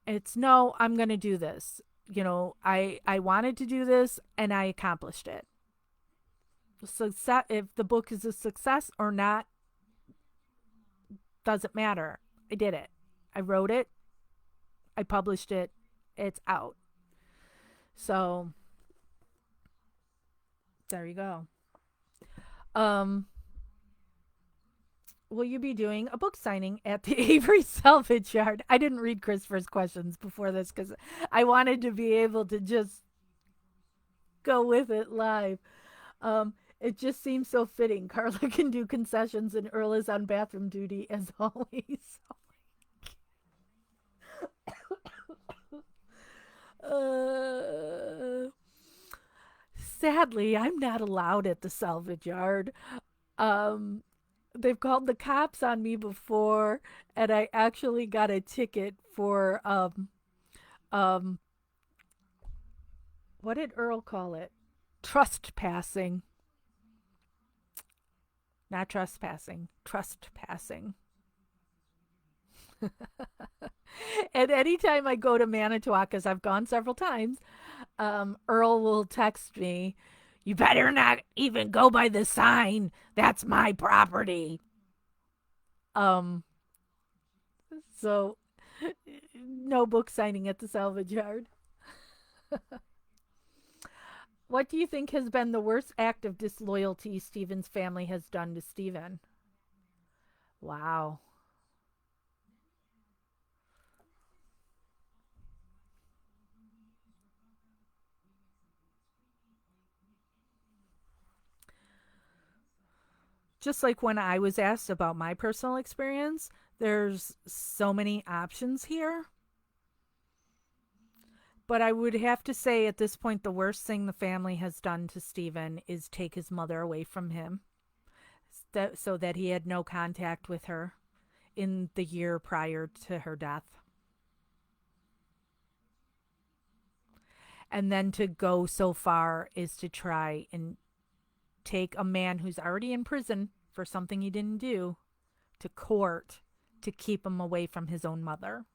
it's no, I'm going to do this. I wanted to do this and I accomplished it. Success, if the book is a success or not, doesn't matter. I did it. I wrote it. I published it. It's out. So there you go. Um, will you be doing a book signing at the Avery Salvage Yard? I didn't read Christopher's questions before this because I wanted to be able to just go with it live. It just seems so fitting. Carla can do concessions and Earl is on bathroom duty as always. uh, Sadly, I'm not allowed at the salvage yard. Um, they've called the cops on me before, and I actually got a ticket for um what did Earl call it? Trespassing. Not trespassing. Trespassing. And anytime I go to Manitowoc, because I've gone several times, Earl will text me, "You better not even go by the sign. That's my property." Um, so no book signing at the salvage yard. What do you think has been the worst act of disloyalty Stephen's family has done to Stephen? Wow. Just like when I was asked about my personal experience, there's so many options here. But I would have to say at this point, the worst thing the family has done to Stephen is take his mother away from him so that he had no contact with her in the year prior to her death. And then to go so far is to try and take a man who's already in prison for something he didn't do to court to keep him away from his own mother,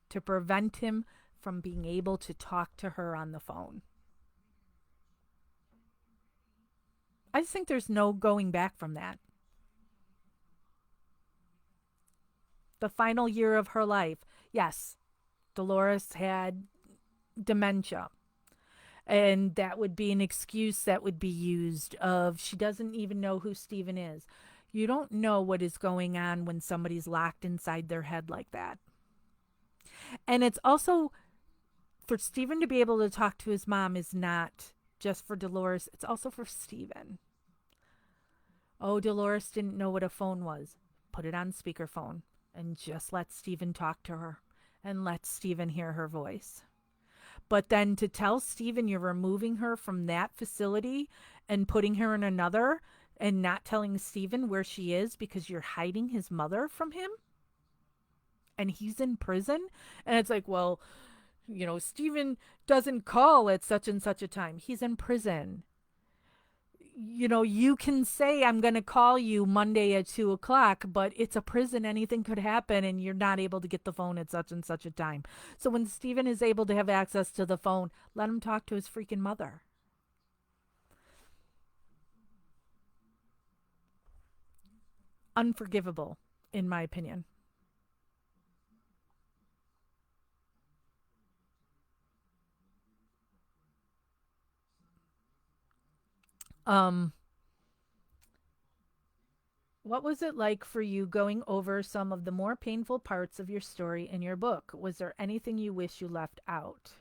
to prevent him from being able to talk to her on the phone. I just think there's no going back from that. The final year of her life, yes, Dolores had dementia. And that would be an excuse that would be used of she doesn't even know who Stephen is. You don't know what is going on when somebody's locked inside their head like that. And it's also for Stephen to be able to talk to his mom is not just for Dolores, it's also for Stephen. Oh, Dolores didn't know what a phone was. Put it on speakerphone and just let Stephen talk to her and let Stephen hear her voice. But then to tell Stephen you're removing her from that facility and putting her in another and not telling Stephen where she is because you're hiding his mother from him and he's in prison. And it's like, well, Stephen doesn't call at such and such a time. He's in prison. You can say, I'm going to call you Monday at 2 o'clock, but it's a prison. Anything could happen, and you're not able to get the phone at such and such a time. So when Stephen is able to have access to the phone, let him talk to his freaking mother. Unforgivable, in my opinion. Um, what was it like for you going over some of the more painful parts of your story in your book? Was there anything you wish you left out?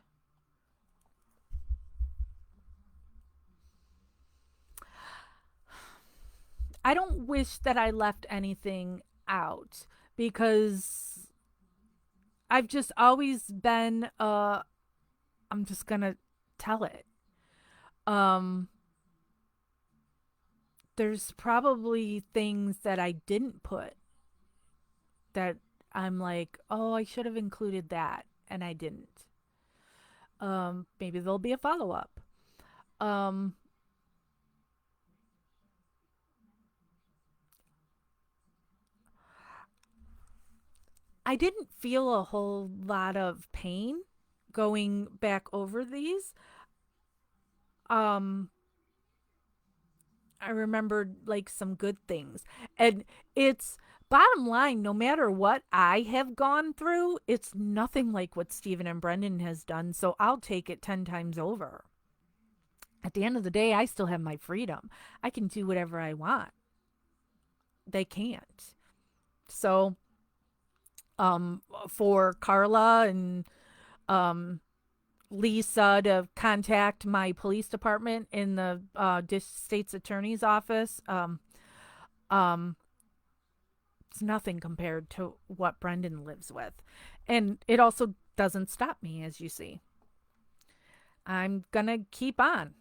I don't wish that I left anything out because I've just always been I'm just going to tell it. Um there's probably things that I didn't put that I'm like, "Oh, I should have included that," and I didn't. Maybe there'll be a follow-up. Um I didn't feel a whole lot of pain going back over these. Um I remembered like some good things. And it's bottom line, no matter what I have gone through, it's nothing like what Stephen and Brendan has done. So I'll take it 10 times over. At the end of the day, I still have my freedom. I can do whatever I want. They can't. So, for Carla and um, Lisa to contact my police department in the state's attorney's office, um, it's nothing compared to what Brendan lives with. And it also doesn't stop me, as you see. I'm gonna keep on.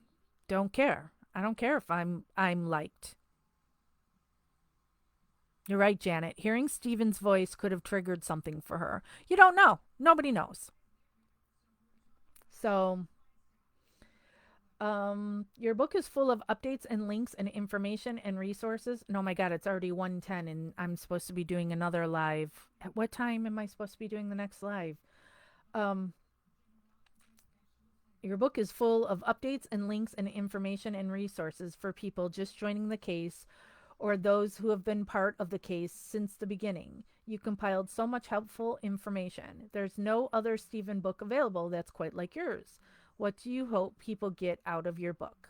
Don't care. I don't care if I'm liked. You're right, Janet. Hearing Steven's voice could have triggered something for her. You don't know. Nobody knows. So Your book is full of updates and links and information and resources. No, my God, it's already 1:10 and I'm supposed to be doing another live. At what time am I supposed to be doing the next live? Um, your book is full of updates and links and information and resources for people just joining the case or those who have been part of the case since the beginning. You compiled so much helpful information. There's no other Stephen book available that's quite like yours. What do you hope people get out of your book?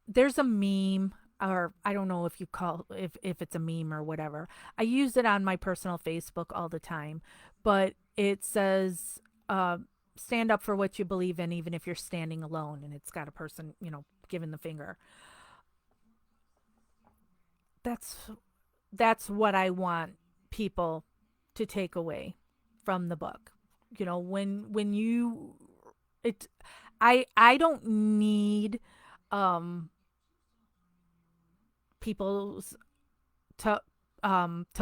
There's a meme, or I don't know if you call if it's a meme or whatever. I use it on my personal Facebook all the time, but it says uh, stand up for what you believe in even if you're standing alone, and it's got a person, giving the finger. That's that's what I want people to take away from the book. When you it I don't need um people to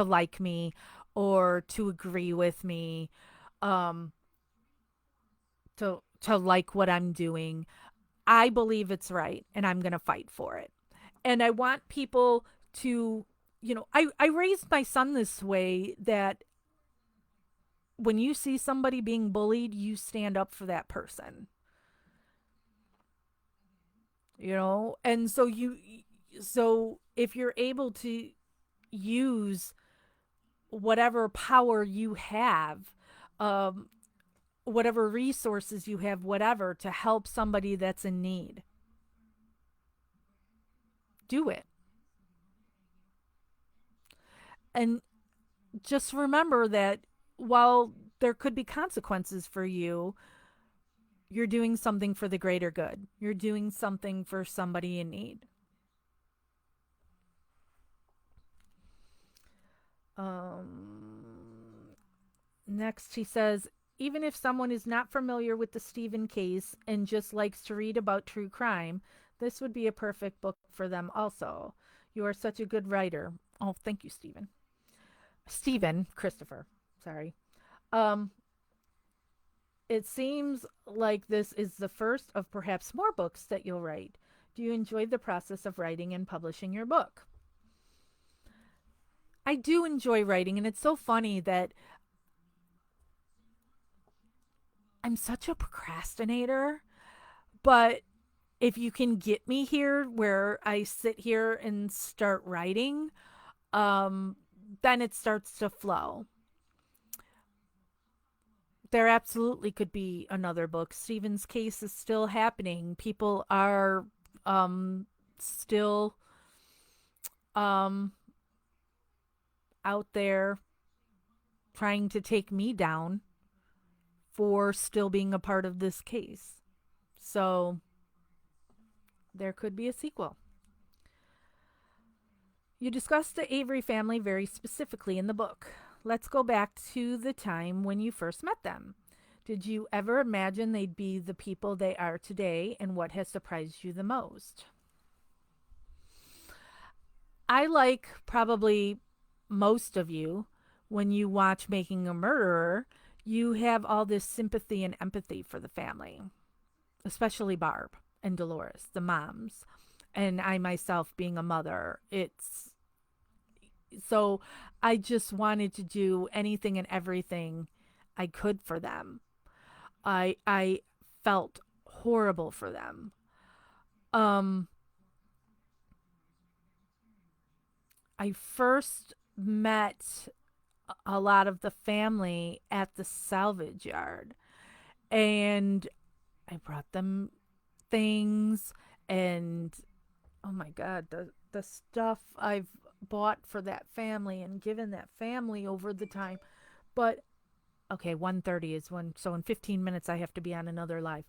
like me or to agree with me, um to like what I'm doing. I believe it's right and I'm going to fight for it. And I want people to, I raised my son this way that when you see somebody being bullied, you stand up for that person. And so if you're able to use whatever power you have, um whatever resources you have, whatever, to help somebody that's in need, do it. And just remember that while there could be consequences for you, you're doing something for the greater good. You're doing something for somebody in need. Next, he says, even if someone is not familiar with the Stephen case and just likes to read about true crime, this would be a perfect book for them also. You are such a good writer. Oh, thank you, Stephen. Stephen, Christopher. Sorry. Um, it seems like this is the first of perhaps more books that you'll write. Do you enjoy the process of writing and publishing your book? I do enjoy writing, and it's so funny that I'm such a procrastinator, but if you can get me here where I sit here and start writing, um, then it starts to flow. There absolutely could be another book. Stephen's case is still happening. People are still um, out there trying to take me down for still being a part of this case. So there could be a sequel. You discuss the Avery family very specifically in the book. Let's go back to the time when you first met them. Did you ever imagine they'd be the people they are today, and what has surprised you the most? I like probably most of you, when you watch Making a Murderer, you have all this sympathy and empathy for the family, especially Barb and Dolores, the moms. And I myself being a mother, it's so I just wanted to do anything and everything I could for them. I felt horrible for them. Um I first met a lot of the family at the salvage yard, and I brought them things, and oh my god, the stuff I've bought for that family and given that family over the time. But okay, 1:30 is when, so in 15 minutes I have to be on another live.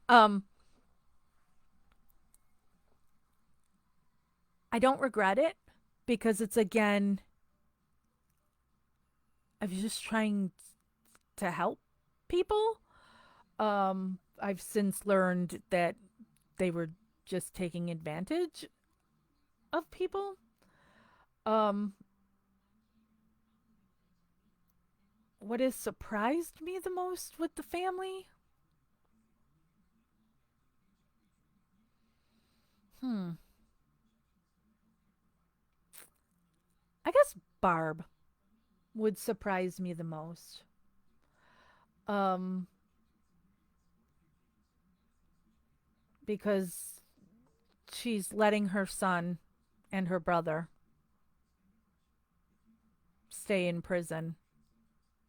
Um I don't regret it because it's, again, I was just trying to help people. I've since learned that they were just taking advantage of people. Um What has surprised me the most with the family? Hmm. I guess Barb would surprise me the most. Um, because she's letting her son and her brother stay in prison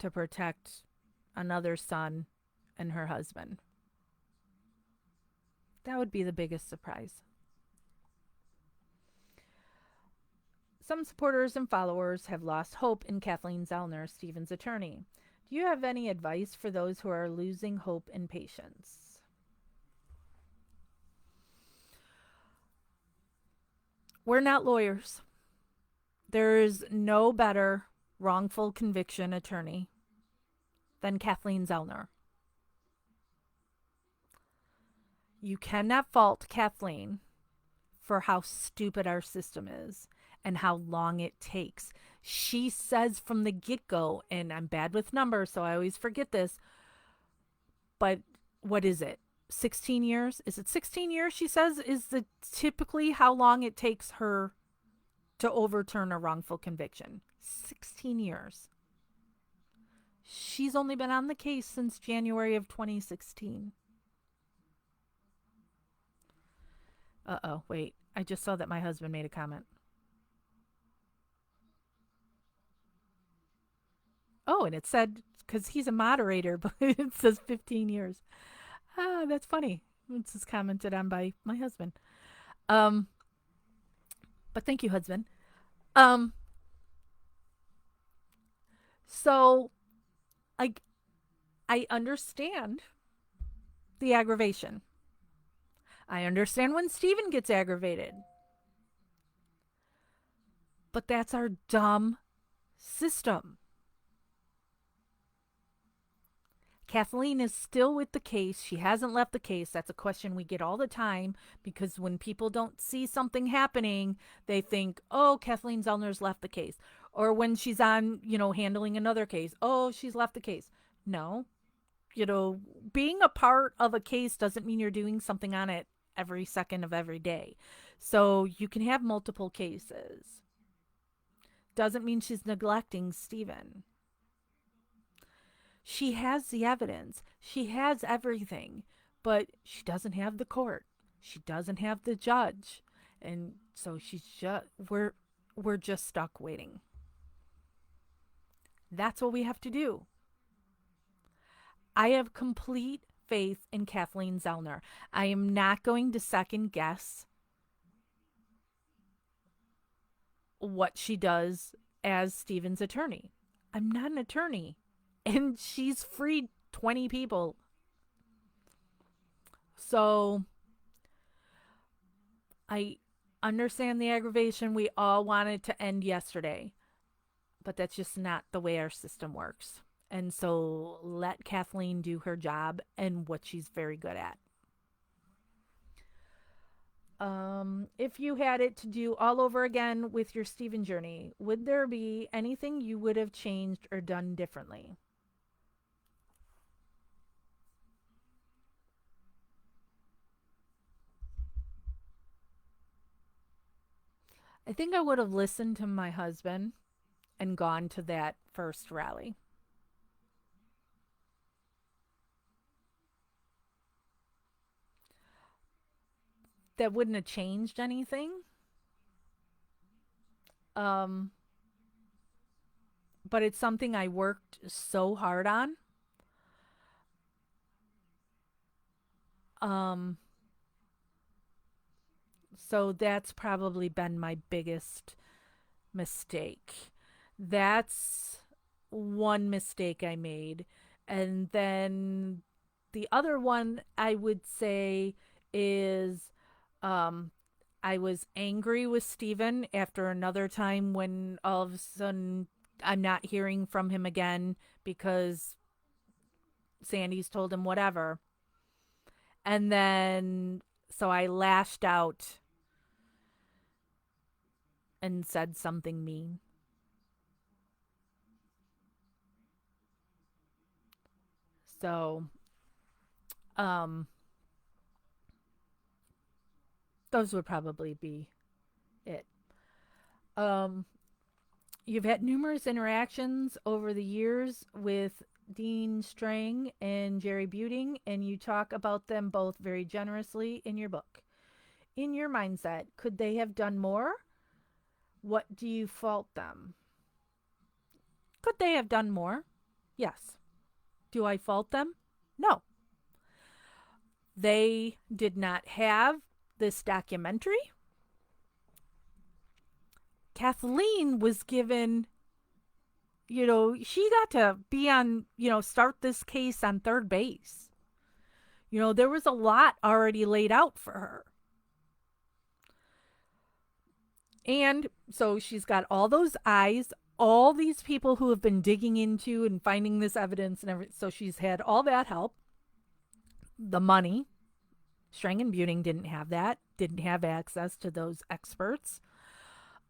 to protect another son and her husband. That would be the biggest surprise. Some supporters and followers have lost hope in Kathleen Zellner, Stephen's attorney. Do you have any advice for those who are losing hope and patience? We're not lawyers. There is no better wrongful conviction attorney than Kathleen Zellner. You cannot fault Kathleen for how stupid our system is and how long it takes. She says from the get go, and I'm bad with numbers, so I always forget this, but what is it? 16 years? Is it 16 years? She says is the typically how long it takes her to overturn a wrongful conviction. 16 years. She's only been on the case since January of 2016. Uh-oh, wait. I just saw that my husband made a comment. Oh, and it said because he's a moderator, but it says 15 years. Ah, that's funny. This is commented on by my husband. Um, but thank you, husband. Um, so like I understand the aggravation. I understand when Steven gets aggravated. But that's our dumb system. Kathleen is still with the case. She hasn't left the case. That's a question we get all the time because when people don't see something happening, they think, oh, Kathleen Zellner's left the case. Or when she's on, handling another case, oh, she's left the case. No, being a part of a case doesn't mean you're doing something on it every second of every day. So you can have multiple cases. Doesn't mean she's neglecting Stephen. She has the evidence. She has everything, but she doesn't have the court. She doesn't have the judge. And so we're just stuck waiting. That's what we have to do. I have complete faith in Kathleen Zellner. I am not going to second guess what she does as Stephen's attorney. I'm not an attorney. And she's freed 20 people. So I understand the aggravation. We all wanted to end yesterday, but that's just not the way our system works. And so let Kathleen do her job and what she's very good at. If you had it to do all over again with your Stephen journey, would there be anything you would have changed or done differently? I think I would have listened to my husband and gone to that first rally. That wouldn't have changed anything. Um, but it's something I worked so hard on. Um, so that's probably been my biggest mistake. That's one mistake I made. And then the other one I would say is um, I was angry with Steven after another time when all of a sudden I'm not hearing from him again because Sandy's told him whatever. And then so I lashed out and said something mean. So, um, those would probably be it. Um, you've had numerous interactions over the years with Dean Strang and Jerry Buting, and you talk about them both very generously in your book. In your mindset, could they have done more? What do you fault them? Could they have done more? Yes. Do I fault them? No. They did not have this documentary. Kathleen was given, she got to be on, start this case on third base. There was a lot already laid out for her. And so she's got all those eyes, all these people who have been digging into and finding this evidence and everything. So she's had all that help. The money. Strang and Buting didn't have that, didn't have access to those experts.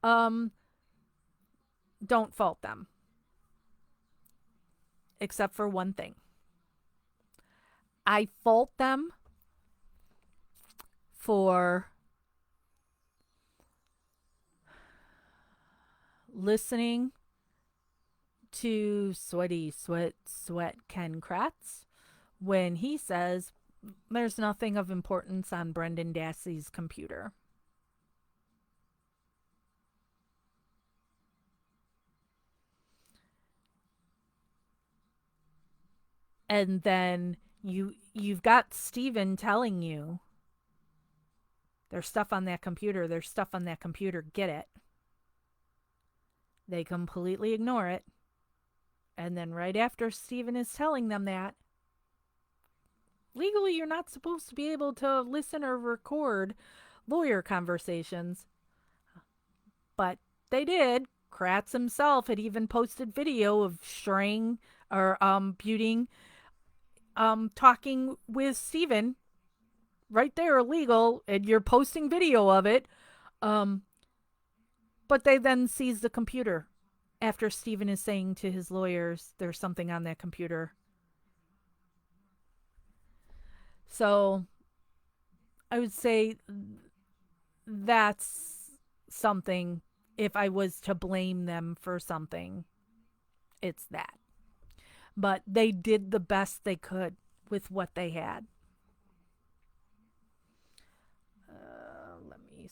Don't fault them. Except for one thing. I fault them for listening to Sweat Ken Kratz when he says there's nothing of importance on Brendan Dassey's computer. And then you've got Steven telling you there's stuff on that computer, get it. They completely ignore it. And then right after Steven is telling them that, legally you're not supposed to be able to listen or record lawyer conversations. But they did. Kratz himself had even posted video of Strang or Buting talking with Steven right there, illegal, and you're posting video of it. But they then seize the computer after Steven is saying to his lawyers there's something on that computer. So I would say that's something. If I was to blame them for something, it's that. But they did the best they could with what they had. Let me.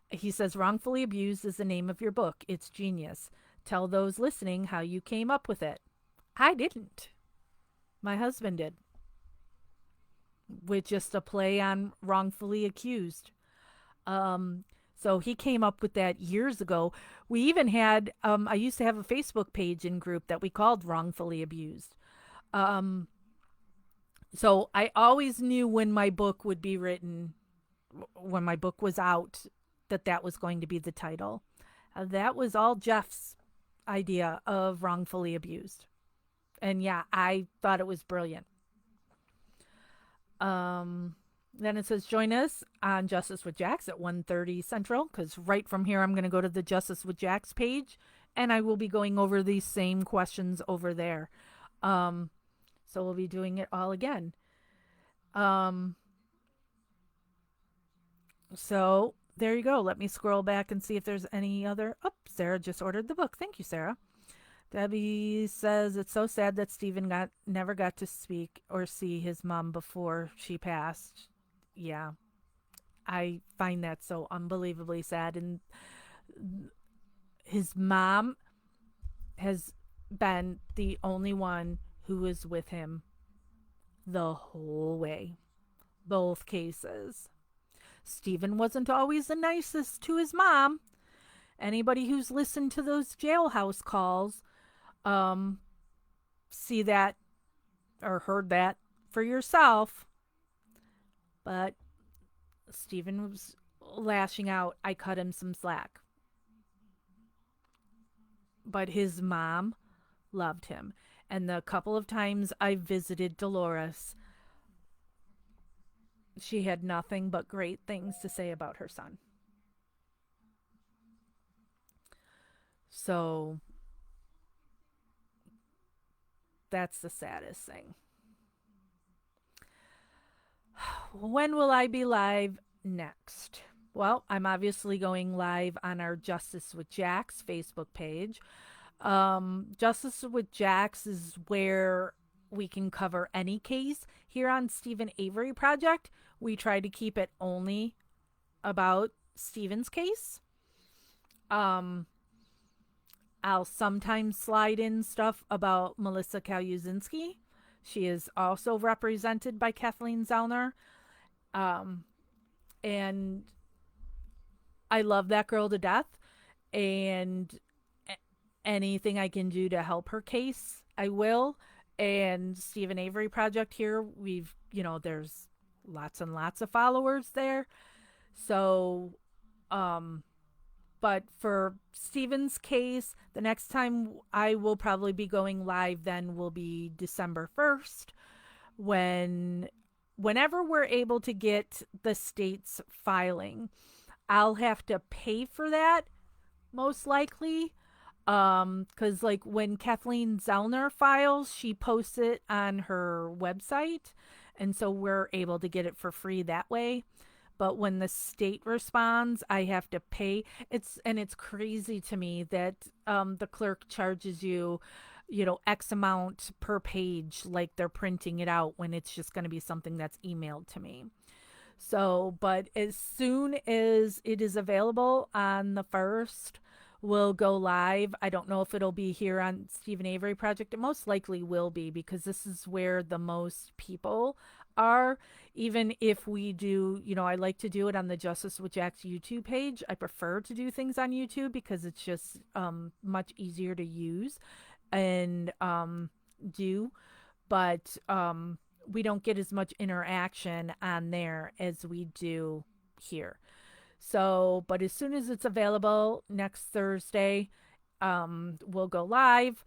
He says, Wrongfully Abused is the name of your book. It's genius. Tell those listening how you came up with it. I didn't. My husband did. With just a play on wrongfully accused. So he came up with that years ago. We even had, I used to have a Facebook page and group that we called Wrongfully Abused. So I always knew when my book would be written, when my book was out, that was going to be the title. That was all Jeff's idea of Wrongfully Abused. And yeah, I thought it was brilliant. Then it says, join us on Justice with Jax at 1:30 Central, because right from here I'm going to go to the Justice with Jax page, and I will be going over these same questions over there. So we'll be doing it all again. So there you go. Let me scroll back and see if there's any other. Oh, Sarah just ordered the book. Thank you, Sarah. Debbie says it's so sad that Steven never got to speak or see his mom before she passed. Yeah, I find that so unbelievably sad. And his mom has been the only one who was with him the whole way, both cases. Steven wasn't always the nicest to his mom. Anybody who's listened to those jailhouse calls see that or heard that for yourself. But Steven was lashing out. I cut him some slack. But his mom loved him. And the couple of times I visited Dolores, she had nothing but great things to say about her son. So that's the saddest thing. When will I be live next? Well, I'm obviously going live on our Justice with Jax Facebook page. Justice with Jax is where we can cover any case. Here on Stephen Avery Project, we try to keep it only about Stephen's case. Um, I'll sometimes slide in stuff about Melissa Kaluzinski. She is also represented by Kathleen Zellner. Um, and I love that girl to death. And anything I can do to help her case, I will. And Stephen Avery Project here, there's lots and lots of followers there. So, um, but for Stephen's case, the next time I will probably be going live then will be December 1st whenever we're able to get the state's filing. I'll have to pay for that most likely. Because like when Kathleen Zellner files, she posts it on her website, and so we're able to get it for free that way. But when the state responds, I have to pay. It's crazy to me that the clerk charges you, X amount per page, like they're printing it out when it's just going to be something that's emailed to me. So, but as soon as it is available on the first, we'll go live. I don't know if it'll be here on Stephen Avery Project. It most likely will be because this is where the most people are. Even if we do, I like to do it on the Justice with Jax YouTube page. I prefer to do things on YouTube because it's just much easier to use and do. But we don't get as much interaction on there as we do here. So, but as soon as it's available next Thursday, we'll go live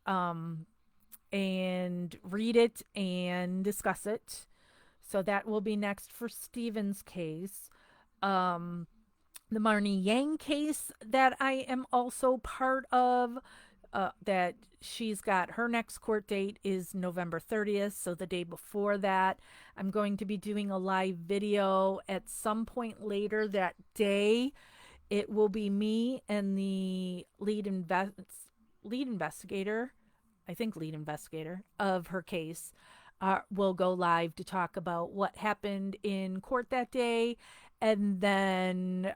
um, and read it and discuss it. So that will be next for Stephen's case. Um, the Marnie Yang case that I am also part of, that she's got her next court date is November 30th. So the day before that, I'm going to be doing a live video at some point later that day. It will be me and the lead investigator, I think lead investigator of her case, will go live to talk about what happened in court that day, and then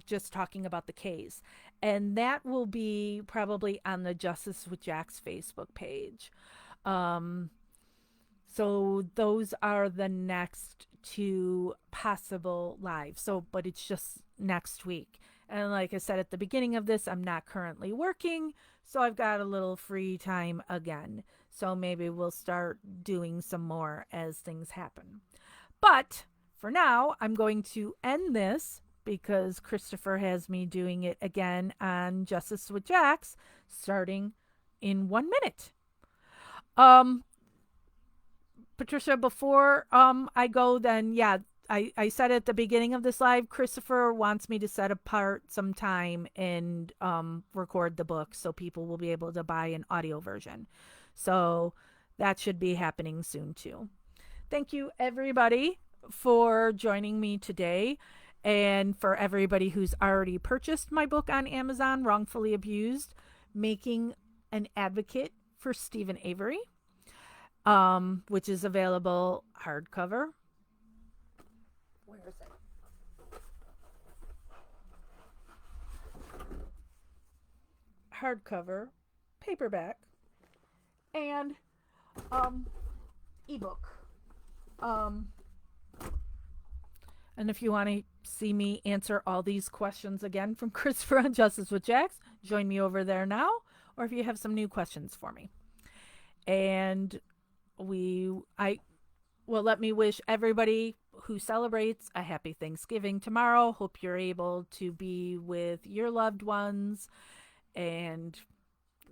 just talking about the case. And that will be probably on the Justice with Jax Facebook page. Um, so those are the next two possible live. So, but it's just next week. And like I said at the beginning of this, I'm not currently working, so I've got a little free time again. So maybe we'll start doing some more as things happen. But for now, I'm going to end this because Christopher has me doing it again on Justice with Jax starting in 1 minute. Um, Patricia, before I go, then yeah, I said at the beginning of this live, Christopher wants me to set apart some time and record the book so people will be able to buy an audio version. So that should be happening soon too. Thank you, everybody, for joining me today. And for everybody who's already purchased my book on Amazon, Wrongfully Abused, Making an Advocate for Stephen Avery, which is available hardcover. Where is it? Hardcover, paperback, and ebook. And if you want to see me answer all these questions again from Christopher on Justice with Jax, join me over there now, or if you have some new questions for me. And let me wish everybody who celebrates a happy Thanksgiving tomorrow. Hope you're able to be with your loved ones. And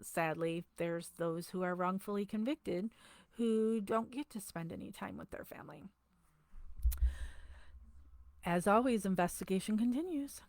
sadly, there's those who are wrongfully convicted who don't get to spend any time with their family. As always, investigation continues.